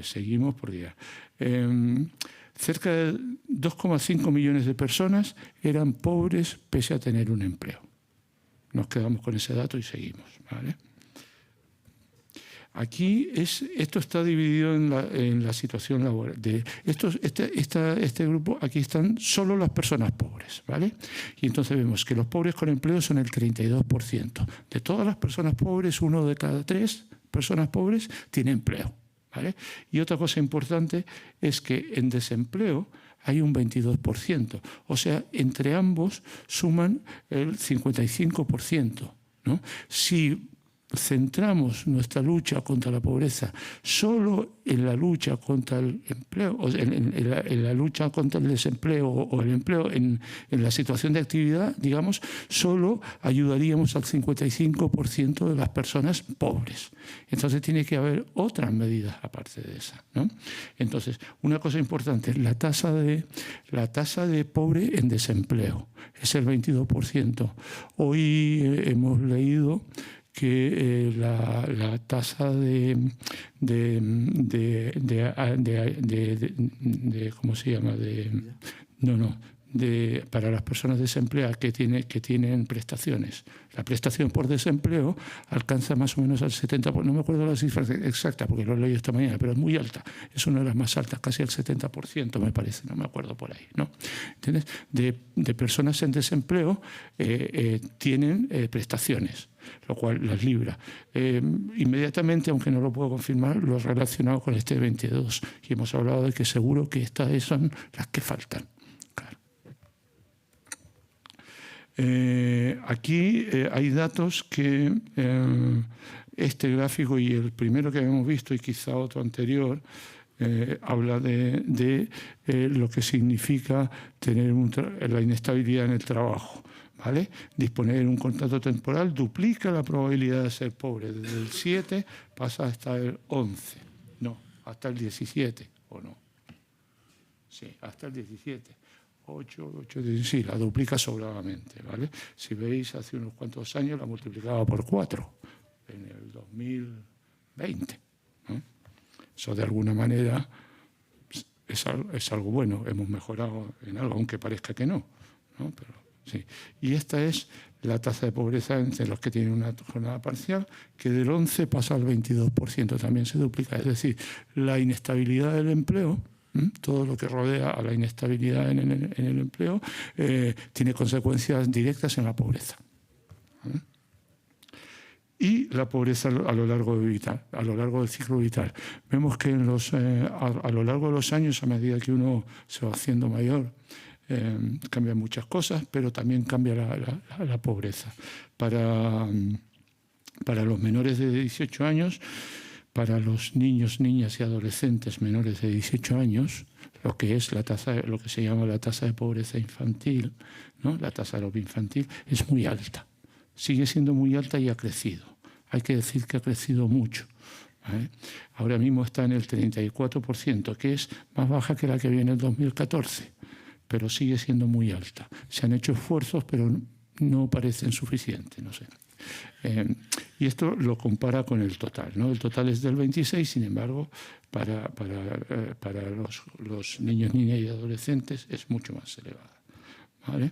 Seguimos por día. Cerca de 2,5 millones de personas eran pobres pese a tener un empleo. Nos quedamos con ese dato y seguimos. ¿Vale? Aquí esto está dividido en la situación laboral. Este grupo, aquí están solo las personas pobres, ¿vale? Y entonces vemos que los pobres con empleo son el 32%. De todas las personas pobres, 1 de cada 3 personas pobres tiene empleo, ¿vale? Y otra cosa importante es que en desempleo hay un 22%. O sea, entre ambos suman el 55%, ¿no? Si centramos nuestra lucha contra la pobreza solo en la lucha contra el empleo, o en la lucha contra el desempleo o el empleo en la situación de actividad, digamos, solo ayudaríamos al 55% de las personas pobres. Entonces tiene que haber otras medidas aparte de esa, ¿no? Entonces, una cosa importante, la tasa de pobre en desempleo es el 22%. Hoy hemos leído que la tasa ¿cómo se llama? Para las personas desempleadas que tienen prestaciones. La prestación por desempleo alcanza más o menos al 70%, no me acuerdo la cifra exacta porque lo he leído esta mañana, pero es muy alta, es una de las más altas, casi el 70% me parece, no me acuerdo por ahí, ¿no? ¿Entiendes? De personas en desempleo tienen prestaciones, lo cual las libra. Inmediatamente, aunque no lo puedo confirmar, lo he relacionado con este 22 y hemos hablado de que seguro que estas son las que faltan. Aquí hay datos que este gráfico y el primero que habíamos visto y quizá otro anterior habla de lo que significa tener la inestabilidad en el trabajo. ¿Vale? Disponer de un contrato temporal duplica la probabilidad de ser pobre. Desde el 7 pasa hasta el 11. No, hasta el 17, ¿o no? Sí, hasta el 17. 8, sí, la duplica sobradamente, ¿vale? Si veis, hace unos cuantos años la multiplicaba por 4 en el 2020, ¿no? Eso de alguna manera es algo bueno, hemos mejorado en algo, aunque parezca que no, ¿no? Pero, sí. Y esta es la tasa de pobreza entre los que tienen una jornada parcial, que del 11 pasa al 22%, también se duplica. Es decir, la inestabilidad del empleo, todo lo que rodea a la inestabilidad en el empleo, tiene consecuencias directas en la pobreza. Y la pobreza a lo largo del ciclo vital. Vemos que a lo largo de los años, a medida que uno se va haciendo mayor, cambian muchas cosas, pero también cambia la pobreza. Para los menores de 18 años, para los niños, niñas y adolescentes menores de 18 años, lo que se llama la tasa de pobreza infantil, ¿no? La tasa de pobreza infantil es muy alta. Sigue siendo muy alta y ha crecido. Hay que decir que ha crecido mucho, ¿vale? Ahora mismo está en el 34%, que es más baja que la que había en el 2014, pero sigue siendo muy alta. Se han hecho esfuerzos, pero no parecen suficientes, no sé. Y esto lo compara con el total, ¿no? El total es del 26, sin embargo, para los niños, niñas y adolescentes es mucho más elevada, ¿vale?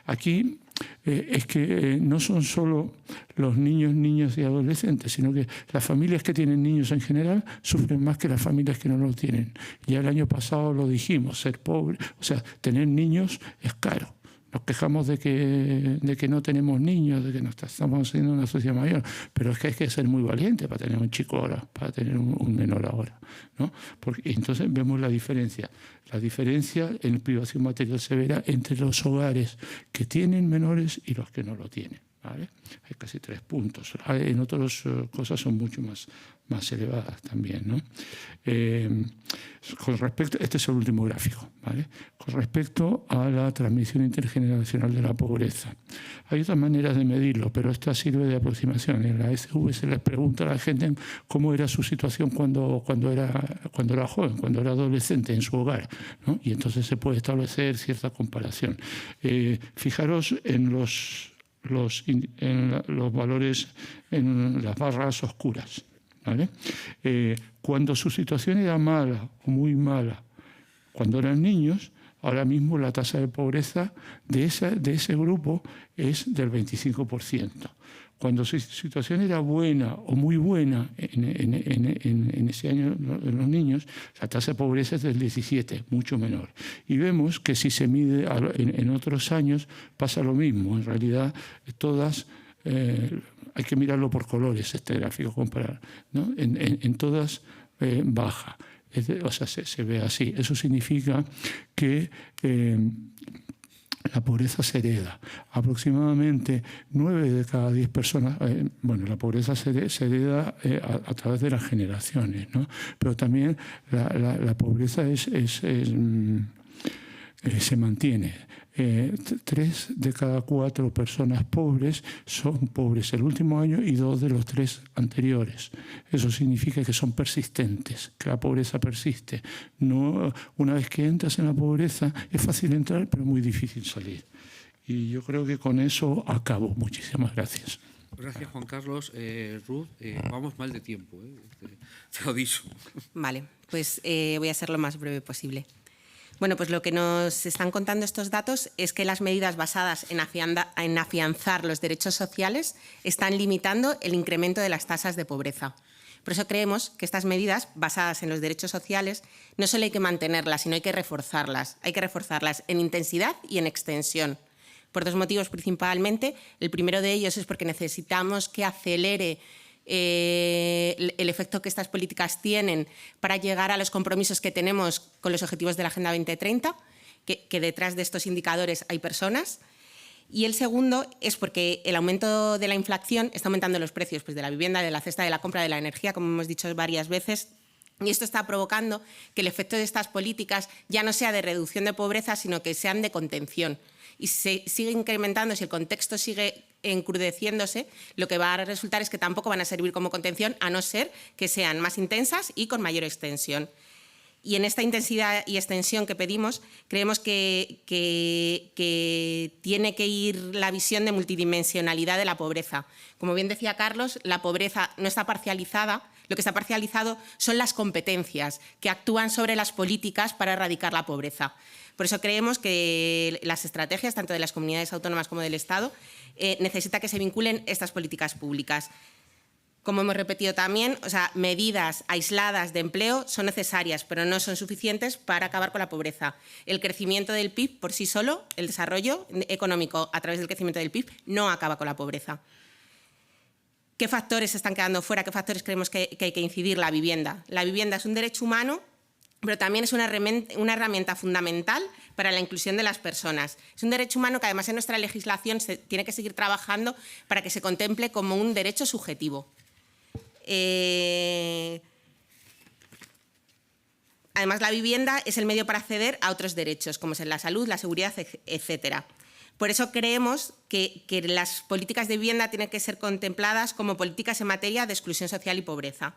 Aquí es que no son solo los niños, niñas y adolescentes, sino que las familias que tienen niños en general sufren más que las familias que no lo tienen. Ya el año pasado lo dijimos, ser pobre, o sea, tener niños es caro. Nos quejamos de que no tenemos niños, de que no estamos haciendo una sociedad mayor, pero es que hay que ser muy valiente para tener un chico ahora, para tener un menor ahora, ¿no? Porque entonces vemos la diferencia en privación material severa entre los hogares que tienen menores y los que no lo tienen, ¿vale? Hay casi 3 puntos. En otras cosas son mucho más elevadas también, ¿no? Con respecto, este es el último gráfico, ¿vale? Con respecto a la transmisión intergeneracional de la pobreza. Hay otras maneras de medirlo, pero esta sirve de aproximación. En la SV se les pregunta a la gente cómo era su situación cuando era joven, cuando era adolescente en su hogar, ¿no? Y entonces se puede establecer cierta comparación. Fijaros en los valores, en las barras oscuras, ¿vale? Cuando su situación era mala o muy mala, cuando eran niños, ahora mismo la tasa de pobreza de ese grupo es del 25%. Cuando su situación era buena o muy buena en ese año en los niños, la tasa de pobreza es del 17%, mucho menor. Y vemos que si se mide en otros años pasa lo mismo. En realidad, todas, hay que mirarlo por colores, este gráfico, comparar, ¿no? En todas baja. O sea, se ve así. Eso significa que la pobreza se hereda. Aproximadamente 9 de cada 10 personas, la pobreza se hereda a través de las generaciones, ¿no? Pero también la pobreza se mantiene. 3 de cada 4 personas pobres son pobres el último año y 2 de los 3 anteriores. Eso significa que son persistentes, que la pobreza persiste. No, una vez que entras en la pobreza es fácil entrar, pero muy difícil salir. Y yo creo que con eso acabo. Muchísimas gracias. Gracias, Juan Carlos. Ruth, vamos mal de tiempo, te lo dicho. Vale, pues voy a ser lo más breve posible. Bueno, pues lo que nos están contando estos datos es que las medidas basadas en afianzar los derechos sociales están limitando el incremento de las tasas de pobreza. Por eso creemos que estas medidas basadas en los derechos sociales no solo hay que mantenerlas, sino hay que reforzarlas. Hay que reforzarlas en intensidad y en extensión. Por 2 motivos principalmente. El primero de ellos es porque necesitamos que acelere el efecto que estas políticas tienen para llegar a los compromisos que tenemos con los objetivos de la Agenda 2030, que detrás de estos indicadores hay personas. Y el segundo es porque el aumento de la inflación está aumentando los precios de la vivienda, de la cesta de la compra, de la energía, como hemos dicho varias veces, y esto está provocando que el efecto de estas políticas ya no sea de reducción de pobreza, sino que sean de contención. Y se sigue incrementando, si el contexto sigue encrudeciéndose, lo que va a resultar es que tampoco van a servir como contención, a no ser que sean más intensas y con mayor extensión. Y en esta intensidad y extensión que pedimos, creemos que tiene que ir la visión de multidimensionalidad de la pobreza. Como bien decía Carlos, la pobreza no está parcializada. Lo que está parcializado son las competencias que actúan sobre las políticas para erradicar la pobreza. Por eso creemos que las estrategias, tanto de las comunidades autónomas como del Estado, necesita que se vinculen estas políticas públicas. Como hemos repetido también, medidas aisladas de empleo son necesarias, pero no son suficientes para acabar con la pobreza. El crecimiento del PIB por sí solo, el desarrollo económico a través del crecimiento del PIB, no acaba con la pobreza. ¿Qué factores se están quedando fuera? ¿Qué factores creemos que hay que incidir? La vivienda. La vivienda es un derecho humano, pero también es una herramienta fundamental para la inclusión de las personas. Es un derecho humano que además en nuestra legislación se tiene que seguir trabajando para que se contemple como un derecho subjetivo. Además, la vivienda es el medio para acceder a otros derechos, como es la salud, la seguridad, etcétera. Por eso creemos que las políticas de vivienda tienen que ser contempladas como políticas en materia de exclusión social y pobreza.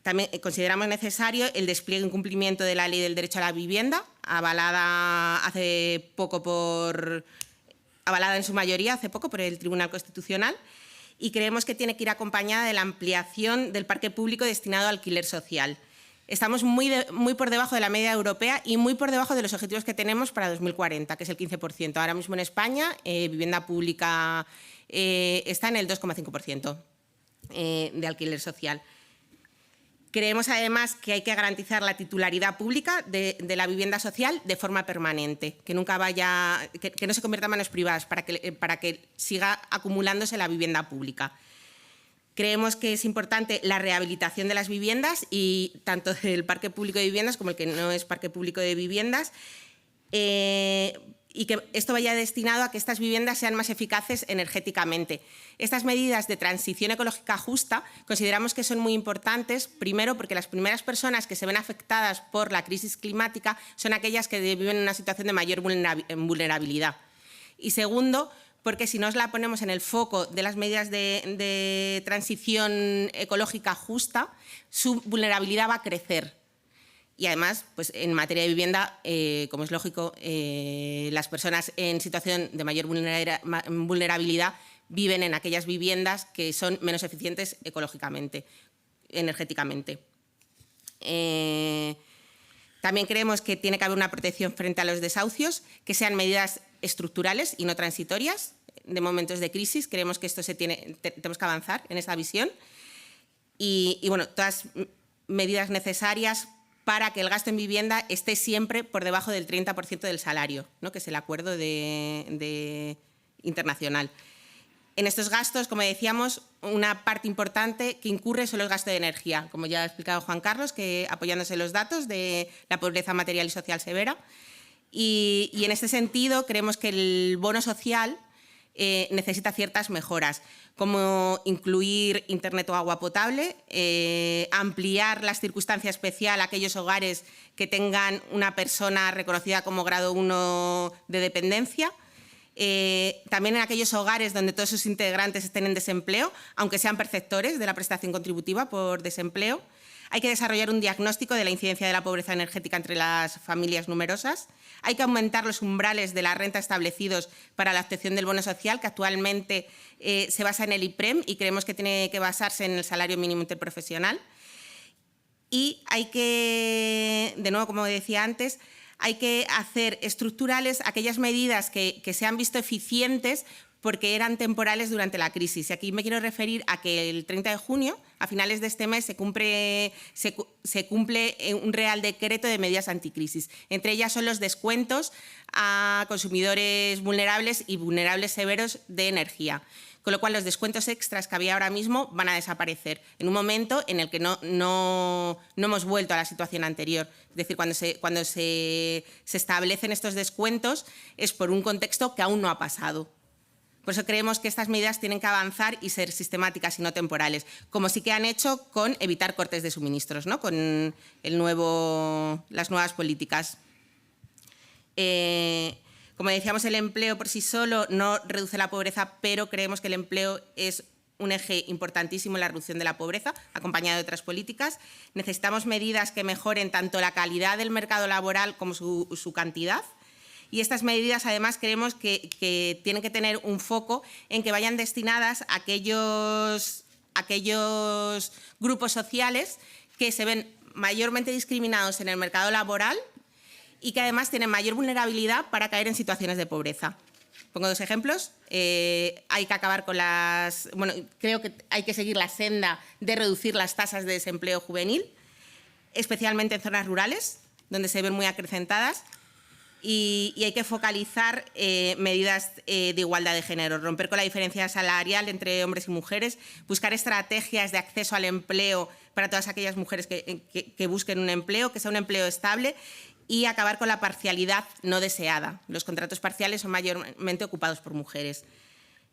También consideramos necesario el despliegue y cumplimiento de la Ley del Derecho a la Vivienda, avalada en su mayoría hace poco por el Tribunal Constitucional, y creemos que tiene que ir acompañada de la ampliación del parque público destinado al alquiler social. Estamos muy por debajo de la media europea y muy por debajo de los objetivos que tenemos para 2040, que es el 15%. Ahora mismo en España, vivienda pública está en el 2,5% de alquiler social. Creemos, además, que hay que garantizar la titularidad pública de la vivienda social de forma permanente, que nunca que no se convierta en manos privadas para que siga acumulándose la vivienda pública. Creemos que es importante la rehabilitación de las viviendas, y tanto del parque público de viviendas como el que no es parque público de viviendas, y que esto vaya destinado a que estas viviendas sean más eficaces energéticamente. Estas medidas de transición ecológica justa consideramos que son muy importantes, primero porque las primeras personas que se ven afectadas por la crisis climática son aquellas que viven en una situación de mayor vulnerabilidad. Y segundo, porque si nos la ponemos en el foco de las medidas de transición ecológica justa, su vulnerabilidad va a crecer. Y además, pues en materia de vivienda, como es lógico, las personas en situación de mayor vulnerabilidad viven en aquellas viviendas que son menos eficientes ecológicamente, energéticamente. También creemos que tiene que haber una protección frente a los desahucios, que sean medidas estructurales y no transitorias de momentos de crisis. Creemos que esto tenemos que avanzar en esa visión. Y bueno, todas medidas necesarias para que el gasto en vivienda esté siempre por debajo del 30% del salario, ¿no? Que es el acuerdo internacional. En estos gastos, como decíamos, una parte importante que incurre son los gastos de energía, como ya ha explicado Juan Carlos, que apoyándose en los datos de la pobreza material y social severa. Y en este sentido, creemos que el bono social necesita ciertas mejoras, como incluir internet o agua potable, ampliar las circunstancias especiales a aquellos hogares que tengan una persona reconocida como grado 1 de dependencia, también en aquellos hogares donde todos sus integrantes estén en desempleo, aunque sean perceptores de la prestación contributiva por desempleo. Hay que desarrollar un diagnóstico de la incidencia de la pobreza energética entre las familias numerosas. Hay que aumentar los umbrales de la renta establecidos para la obtención del bono social, que actualmente se basa en el IPREM y creemos que tiene que basarse en el salario mínimo interprofesional. Y hay que, de nuevo, como decía antes, hay que hacer estructurales aquellas medidas que se han visto eficientes porque eran temporales durante la crisis. Y aquí me quiero referir a que el 30 de junio, a finales de este mes, se cumple un Real Decreto de medidas anticrisis. Entre ellas son los descuentos a consumidores vulnerables y vulnerables severos de energía. Con lo cual, los descuentos extras que había ahora mismo van a desaparecer en un momento en el que no hemos vuelto a la situación anterior. Es decir, cuando se establecen estos descuentos es por un contexto que aún no ha pasado. Por eso creemos que estas medidas tienen que avanzar y ser sistemáticas y no temporales, como sí que han hecho con evitar cortes de suministros, ¿no? Con las nuevas políticas. Como decíamos, el empleo por sí solo no reduce la pobreza, pero creemos que el empleo es un eje importantísimo en la reducción de la pobreza, acompañado de otras políticas. Necesitamos medidas que mejoren tanto la calidad del mercado laboral como su cantidad. Y estas medidas, además, creemos que tienen que tener un foco en que vayan destinadas a aquellos grupos sociales que se ven mayormente discriminados en el mercado laboral y que además tienen mayor vulnerabilidad para caer en situaciones de pobreza. Pongo dos ejemplos. Hay que acabar con creo que hay que seguir la senda de reducir las tasas de desempleo juvenil, especialmente en zonas rurales, donde se ven muy acrecentadas. Y hay que focalizar medidas de igualdad de género, romper con la diferencia salarial entre hombres y mujeres, buscar estrategias de acceso al empleo para todas aquellas mujeres que busquen un empleo, que sea un empleo estable, y acabar con la parcialidad no deseada. Los contratos parciales son mayormente ocupados por mujeres.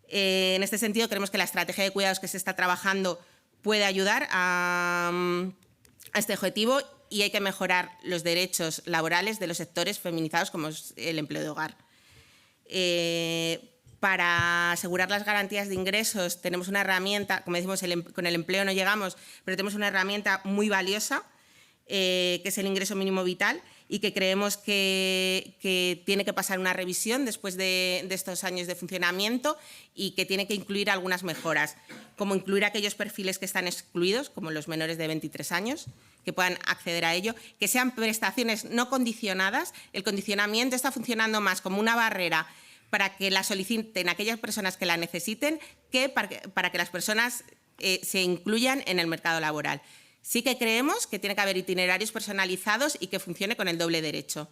En este sentido, creemos que la estrategia de cuidados que se está trabajando puede ayudar a este objetivo, y hay que mejorar los derechos laborales de los sectores feminizados como es el empleo de hogar. Para asegurar las garantías de ingresos tenemos una herramienta, como decimos, con el empleo no llegamos, pero tenemos una herramienta muy valiosa, que es el ingreso mínimo vital, y que creemos que tiene que pasar una revisión después de estos años de funcionamiento y que tiene que incluir algunas mejoras, como incluir aquellos perfiles que están excluidos, como los menores de 23 años, que puedan acceder a ello, que sean prestaciones no condicionadas. El condicionamiento está funcionando más como una barrera para que la soliciten aquellas personas que la necesiten que para que las personas se incluyan en el mercado laboral. Sí que creemos que tiene que haber itinerarios personalizados y que funcione con el doble derecho.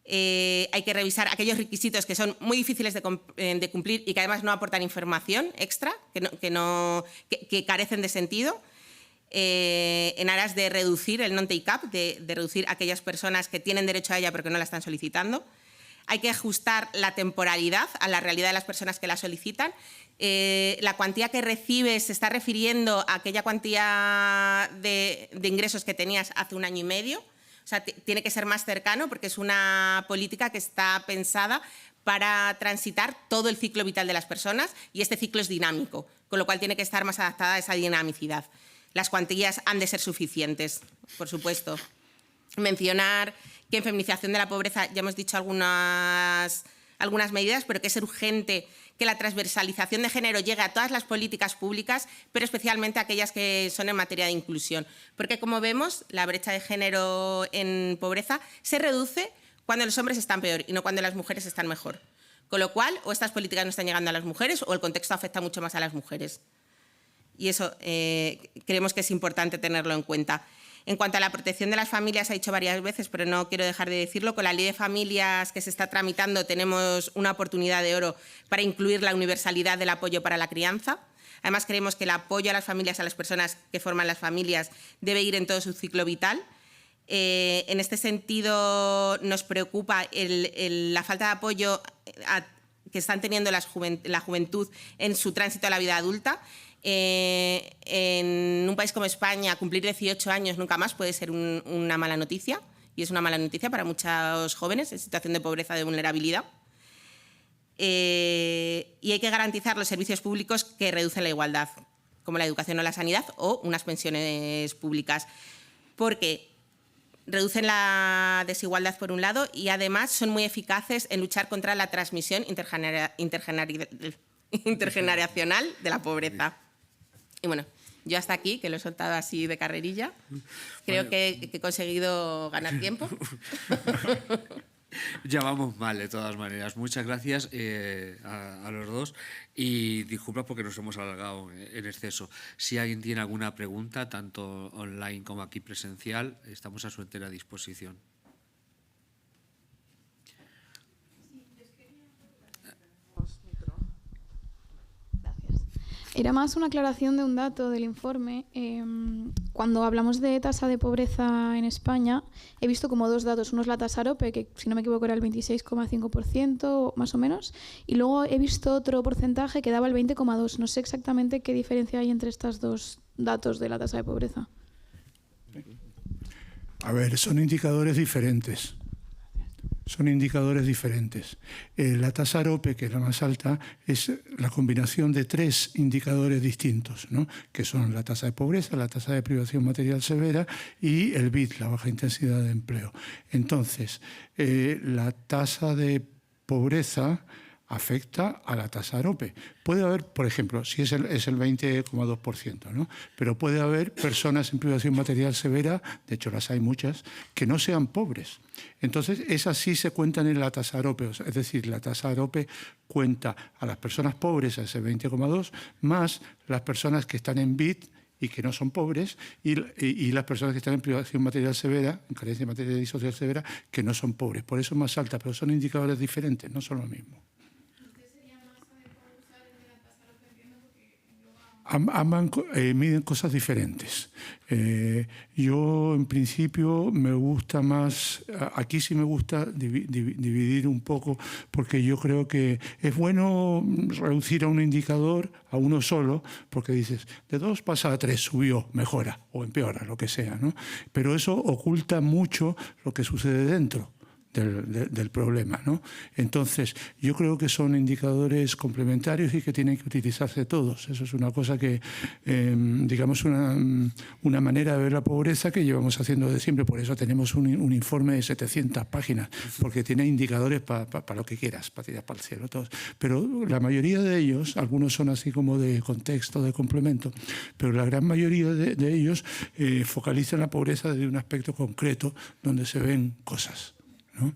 Hay que revisar aquellos requisitos que son muy difíciles de cumplir y que además no aportan información extra, que carecen de sentido, en aras de reducir el non-take-up, de reducir aquellas personas que tienen derecho a ella pero que no la están solicitando. hay que ajustar la temporalidad a la realidad de las personas que la solicitan. La cuantía que recibes se está refiriendo a aquella cuantía de ingresos que tenías hace 1 año y medio. O sea, tiene que ser más cercano porque es una política que está pensada para transitar todo el ciclo vital de las personas y este ciclo es dinámico, con lo cual tiene que estar más adaptada a esa dinamicidad. Las cuantías han de ser suficientes, por supuesto. Mencionar que en feminización de la pobreza ya hemos dicho algunas medidas, pero que es urgente que la transversalización de género llegue a todas las políticas públicas, pero especialmente a aquellas que son en materia de inclusión. Porque, como vemos, la brecha de género en pobreza se reduce cuando los hombres están peor y no cuando las mujeres están mejor. Con lo cual, o estas políticas no están llegando a las mujeres o el contexto afecta mucho más a las mujeres. Y eso creemos que es importante tenerlo en cuenta. En cuanto a la protección de las familias, ha dicho varias veces, pero no quiero dejar de decirlo, con la Ley de Familias que se está tramitando tenemos una oportunidad de oro para incluir la universalidad del apoyo para la crianza. Además, creemos que el apoyo a las familias, a las personas que forman las familias, debe ir en todo su ciclo vital. En este sentido, nos preocupa la falta de apoyo que están teniendo la juventud en su tránsito a la vida adulta. En un país como España, cumplir 18 años nunca más puede ser una mala noticia, y es una mala noticia para muchos jóvenes en situación de pobreza, de vulnerabilidad. Y hay que garantizar los servicios públicos que reducen la igualdad, como la educación o la sanidad o unas pensiones públicas, porque reducen la desigualdad por un lado y además son muy eficaces en luchar contra la transmisión intergeneracional de la pobreza. Y bueno, yo hasta aquí, que lo he soltado así de carrerilla, creo que he conseguido ganar tiempo. Ya vamos mal, de todas maneras. Muchas gracias a los dos y disculpa porque nos hemos alargado en exceso. Si alguien tiene alguna pregunta, tanto online como aquí presencial, estamos a su entera disposición. Era más una aclaración de un dato del informe. Cuando hablamos de tasa de pobreza en España, he visto como 2 datos. Uno es la tasa AROPE, que si no me equivoco era el 26,5% más o menos, y luego he visto otro porcentaje que daba el 20,2%. No sé exactamente qué diferencia hay entre estos 2 datos de la tasa de pobreza. A ver, son indicadores diferentes. La tasa AROPE, que es la más alta, es la combinación de 3 indicadores distintos, ¿no? Que son la tasa de pobreza, la tasa de privación material severa y el BID, la baja intensidad de empleo. Entonces, la tasa de pobreza afecta a la tasa AROPE. Puede haber, por ejemplo, si es el 20,2%, ¿no? Pero puede haber personas en privación material severa, de hecho las hay muchas, que no sean pobres. Entonces, esas sí se cuentan en la tasa AROPE, es decir, la tasa AROPE cuenta a las personas pobres, a ese 20,2%, más las personas que están en BID y que no son pobres, y las personas que están en privación material severa, en carencia material y social severa, que no son pobres. Por eso es más alta, pero son indicadores diferentes, no son lo mismo. Miden cosas diferentes. Yo, en principio, me gusta más... Aquí sí me gusta dividir un poco, porque yo creo que es bueno reducir a un indicador, a uno solo, porque dices, de 2 pasa a 3, subió, mejora o empeora, lo que sea, ¿no? Pero eso oculta mucho lo que sucede dentro del problema, ¿no? Entonces, yo creo que son indicadores complementarios y que tienen que utilizarse todos. Eso es una cosa que, digamos, una manera de ver la pobreza que llevamos haciendo de siempre. Por eso tenemos un informe de 700 páginas, porque tiene indicadores para lo que quieras, para tirar para el cielo, todos. Pero la mayoría de ellos, algunos son así como de contexto, de complemento, pero la gran mayoría de ellos focalizan la pobreza desde un aspecto concreto donde se ven cosas, ¿no?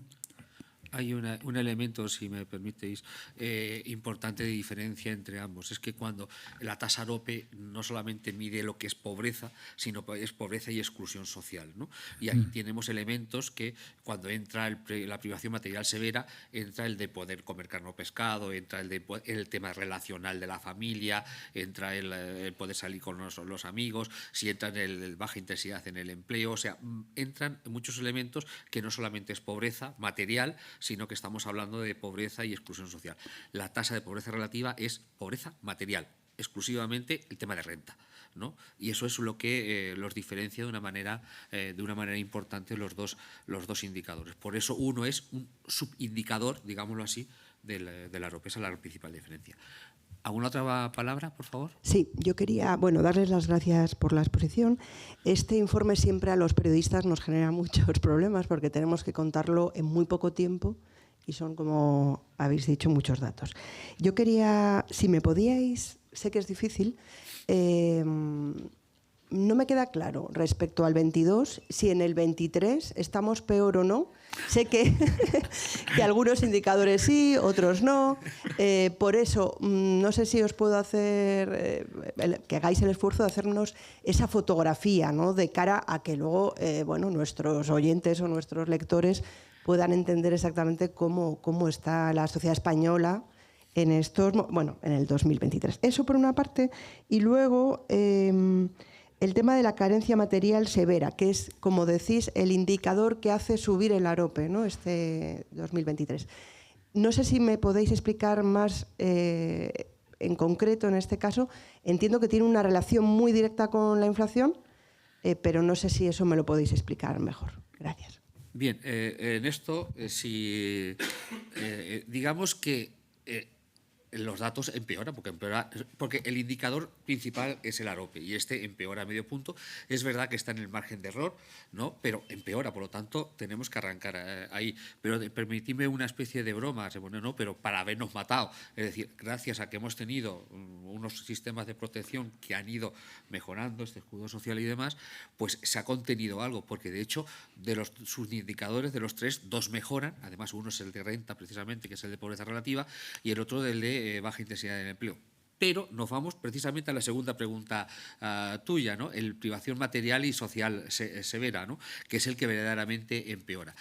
Hay un elemento, si me permitéis, importante de diferencia entre ambos. Es que cuando la tasa AROPE no solamente mide lo que es pobreza, sino es pobreza y exclusión social, ¿no? Y aquí tenemos elementos que cuando entra la privación material severa, entra el de poder comer carne o pescado, entra el tema relacional de la familia, entra el poder salir con los amigos, si entra en el baja intensidad en el empleo. O sea, entran muchos elementos que no solamente es pobreza material, sino que estamos hablando de pobreza y exclusión social. La tasa de pobreza relativa es pobreza material, exclusivamente el tema de renta, ¿no? Y eso es lo que los diferencia de una manera importante los dos indicadores. Por eso uno es un subindicador, digámoslo así, de la AROPE. Esa es la principal diferencia. ¿Alguna otra palabra, por favor? Sí, yo quería darles las gracias por la exposición. Este informe siempre a los periodistas nos genera muchos problemas porque tenemos que contarlo en muy poco tiempo y son, como habéis dicho, muchos datos. Yo quería, si me podíais, sé que es difícil, no me queda claro respecto al 22 si en el 23 estamos peor o no. Sé que algunos indicadores sí, otros no. Por eso, no sé si os puedo hacer, que hagáis el esfuerzo de hacernos esa fotografía, ¿no?, de cara a que luego nuestros oyentes o nuestros lectores puedan entender exactamente cómo está la sociedad española en el 2023. Eso por una parte. Y luego el tema de la carencia material severa, que es, como decís, el indicador que hace subir el AROPE, ¿no?, este 2023. No sé si me podéis explicar más en concreto en este caso. Entiendo que tiene una relación muy directa con la inflación, pero no sé si eso me lo podéis explicar mejor. Gracias. Bien, en esto, digamos que los datos empeoran, porque el indicador principal es el AROPE y este empeora medio punto. Es verdad que está en el margen de error, ¿no?, pero empeora, por lo tanto tenemos que arrancar ahí. Pero permitidme una especie de broma, no, pero para habernos matado, es decir, gracias a que hemos tenido unos sistemas de protección que han ido mejorando, este escudo social y demás, pues se ha contenido algo, porque de hecho de los subindicadores de los tres, dos mejoran, además uno es el de renta precisamente, que es el de pobreza relativa, y el otro del de baja intensidad del empleo. Pero nos vamos precisamente a la segunda pregunta tuya, ¿no?, el privación material y social severa, ¿no?, que es el que verdaderamente empeora.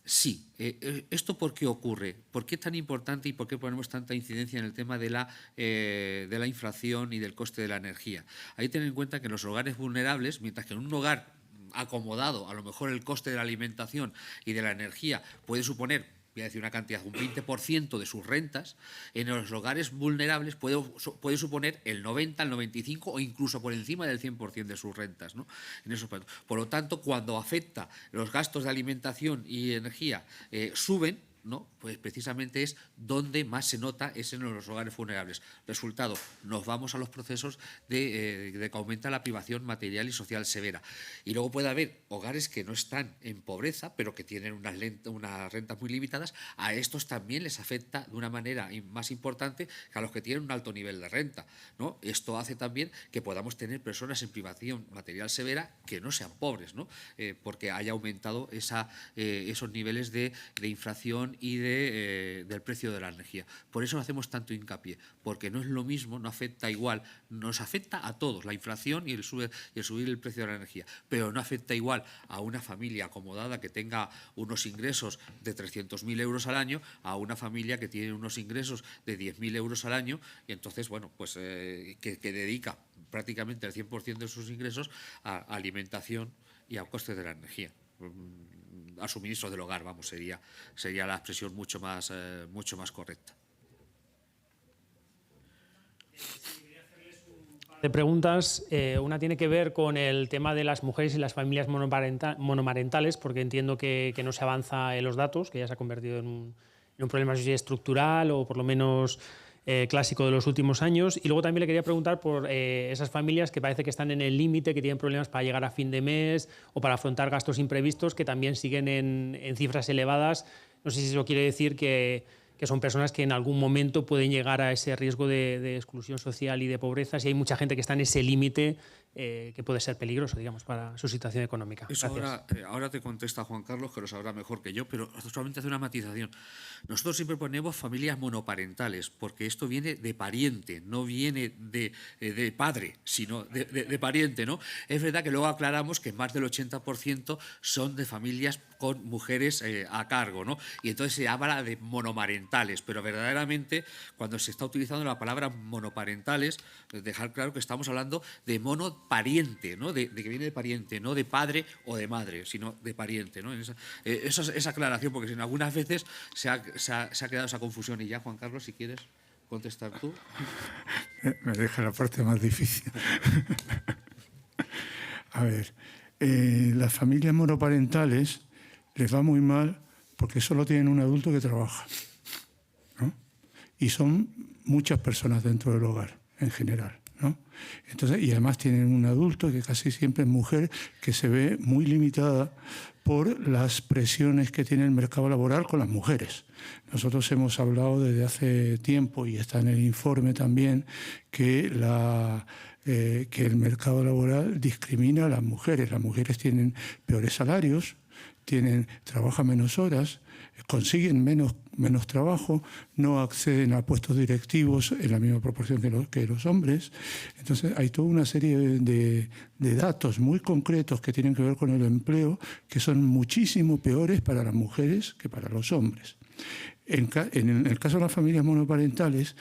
Sí, ¿esto por qué ocurre? ¿Por qué es tan importante y por qué ponemos tanta incidencia en el tema de la inflación y del coste de la energía? Hay que tener en cuenta que en los hogares vulnerables, mientras que en un hogar acomodado, a lo mejor el coste de la alimentación y de la energía puede suponer, voy a decir una cantidad, un 20% de sus rentas, en los hogares vulnerables puede suponer el 90, el 95 o incluso por encima del 100% de sus rentas, ¿no?, en esos puntos. Por lo tanto, cuando afecta los gastos de alimentación y energía suben, ¿no?, pues precisamente es donde más se nota, es en los hogares vulnerables. Resultado, nos vamos a los procesos de que aumenta la privación material y social severa. Y luego puede haber hogares que no están en pobreza, pero que tienen unas rentas muy limitadas. A estos también les afecta de una manera más importante que a los que tienen un alto nivel de renta, ¿no? Esto hace también que podamos tener personas en privación material severa que no sean pobres, ¿no?, porque haya aumentado esos niveles de inflación y del precio de la energía. Por eso hacemos tanto hincapié, porque no es lo mismo, no afecta igual, nos afecta a todos, la inflación y el subir el precio de la energía, pero no afecta igual a una familia acomodada que tenga unos ingresos de 300.000 euros al año a una familia que tiene unos ingresos de 10.000 euros al año y entonces, que dedica prácticamente el 100% de sus ingresos a alimentación y a costes de la energía. Al suministro del hogar, sería la expresión mucho más correcta. De preguntas, una tiene que ver con el tema de las mujeres y las familias monomarentales, porque entiendo que no se avanza en los datos, que ya se ha convertido en un problema estructural o por lo menos clásico de los últimos años. Y luego también le quería preguntar por esas familias que parece que están en el límite, que tienen problemas para llegar a fin de mes o para afrontar gastos imprevistos, que también siguen en cifras elevadas. No sé si eso quiere decir que son personas que en algún momento pueden llegar a ese riesgo de exclusión social y de pobreza, si hay mucha gente que está en ese límite que puede ser peligroso, digamos, para su situación económica. Eso ahora te contesta Juan Carlos, que lo sabrá mejor que yo, pero solamente hace una matización. Nosotros siempre ponemos familias monoparentales, porque esto viene de pariente, no viene de padre, sino de pariente, ¿no? Es verdad que luego aclaramos que más del 80% son de familias con mujeres a cargo, ¿no? Y entonces se habla de monomarentales, pero verdaderamente cuando se está utilizando la palabra monoparentales, dejar claro que estamos hablando de pariente, ¿no? De que viene de pariente, no de padre o de madre, sino de pariente, ¿no? Esa aclaración, porque en algunas veces se ha quedado esa confusión. Y ya, Juan Carlos, si quieres contestar tú. Me deja la parte más difícil. A ver, las familias monoparentales les va muy mal porque solo tienen un adulto que trabaja, ¿no? Y son muchas personas dentro del hogar, en general, ¿no? Entonces, y además tienen un adulto que casi siempre es mujer, que se ve muy limitada por las presiones que tiene el mercado laboral con las mujeres. Nosotros hemos hablado desde hace tiempo, y está en el informe también, que el mercado laboral discrimina a las mujeres. Las mujeres tienen peores salarios, trabajan menos horas, consiguen menos trabajo, no acceden a puestos directivos en la misma proporción que los hombres. Entonces hay toda una serie de datos muy concretos que tienen que ver con el empleo que son muchísimo peores para las mujeres que para los hombres. En el caso de las familias monoparentales,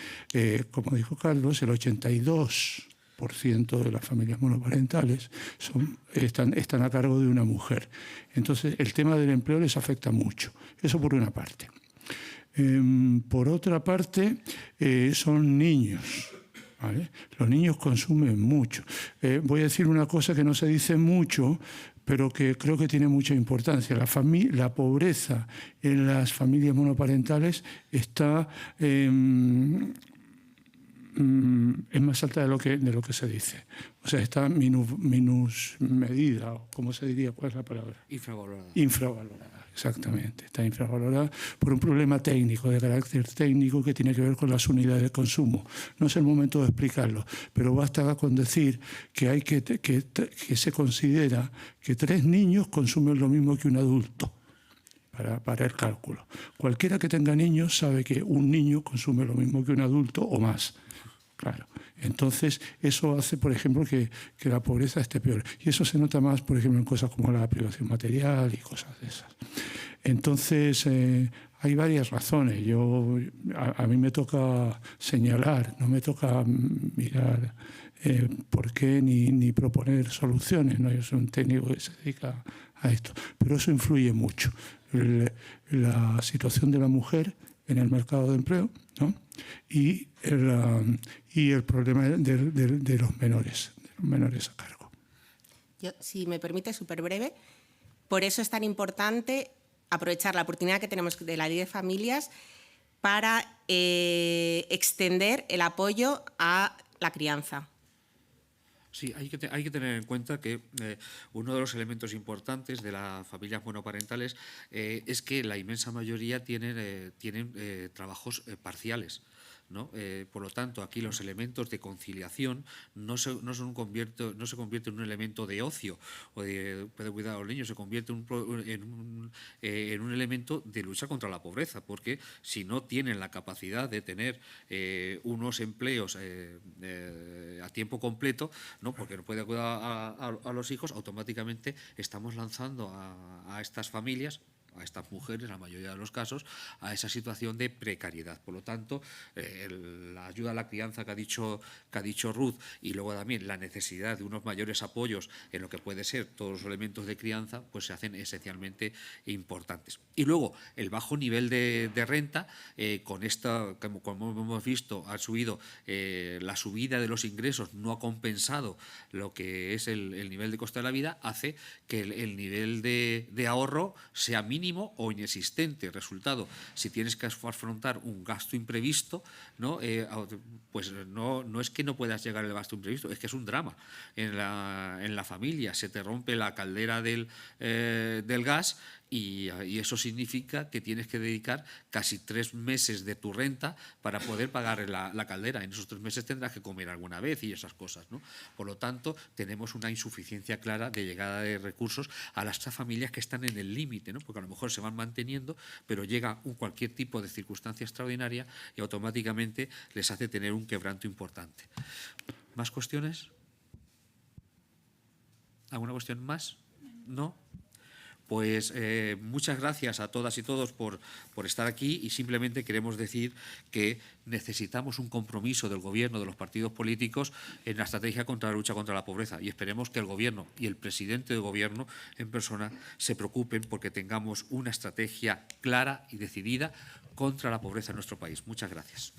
como dijo Carlos, el 82% de las familias monoparentales están a cargo de una mujer. Entonces, el tema del empleo les afecta mucho. Eso por una parte. Por otra parte, son niños, ¿vale? Los niños consumen mucho. Voy a decir una cosa que no se dice mucho, pero que creo que tiene mucha importancia. La pobreza en las familias monoparentales está... es más alta de lo que se dice. O sea, está minus medida, o ¿cómo se diría? ¿Cuál es la palabra? Infravalorada. Infravalorada, exactamente. Está infravalorada por un problema técnico, de carácter técnico, que tiene que ver con las unidades de consumo. No es el momento de explicarlo, pero basta con decir que que se considera que 3 niños consumen lo mismo que un adulto. Para el cálculo. Cualquiera que tenga niños sabe que un niño consume lo mismo que un adulto o más. Claro. Entonces, eso hace, por ejemplo, que la pobreza esté peor. Y eso se nota más, por ejemplo, en cosas como la privación material y cosas de esas. Entonces, hay varias razones. A mí me toca señalar, no me toca mirar por qué ni proponer soluciones, ¿no? Yo soy un técnico que se dedica a esto. Pero eso influye mucho. La situación de la mujer en el mercado de empleo, ¿no? y el problema de los menores a cargo. Yo, si me permite, súper breve. Por eso es tan importante aprovechar la oportunidad que tenemos de la Ley de Familias para extender el apoyo a la crianza. Sí, hay que tener en cuenta que uno de los elementos importantes de las familias monoparentales es que la inmensa mayoría tienen trabajos parciales, ¿no? Por lo tanto, aquí los elementos de conciliación no se convierten en un elemento de ocio o de cuidar a los niños, se convierte en un elemento de lucha contra la pobreza, porque si no tienen la capacidad de tener unos empleos a tiempo completo, ¿no? Porque no puede cuidar a los hijos, automáticamente estamos lanzando a estas familias, a estas mujeres, en la mayoría de los casos, a esa situación de precariedad. Por lo tanto, la ayuda a la crianza que ha dicho Ruth, y luego también la necesidad de unos mayores apoyos en lo que puede ser todos los elementos de crianza, pues se hacen esencialmente importantes. Y luego, el bajo nivel de renta, con esta, como hemos visto, ha subido, la subida de los ingresos no ha compensado lo que es el nivel de coste de la vida, hace que el nivel de ahorro sea mínimo o inexistente. Resultado, si tienes que afrontar un gasto imprevisto, ¿no? Pues no es que no puedas llegar al gasto imprevisto, es que es un drama. En la familia se te rompe la caldera del gas y eso significa que tienes que dedicar casi 3 meses de tu renta para poder pagar la caldera. En esos 3 meses tendrás que comer alguna vez y esas cosas, ¿no? Por lo tanto, tenemos una insuficiencia clara de llegada de recursos a las familias que están en el límite, ¿no? Porque a lo mejor se van manteniendo, pero llega cualquier tipo de circunstancia extraordinaria y automáticamente les hace tener un quebranto importante. ¿Más cuestiones? ¿Alguna cuestión más? ¿No? Pues muchas gracias a todas y todos por estar aquí, y simplemente queremos decir que necesitamos un compromiso del Gobierno, de los partidos políticos, en la estrategia contra la lucha contra la pobreza, y esperemos que el Gobierno y el presidente del Gobierno en persona se preocupen porque tengamos una estrategia clara y decidida contra la pobreza en nuestro país. Muchas gracias.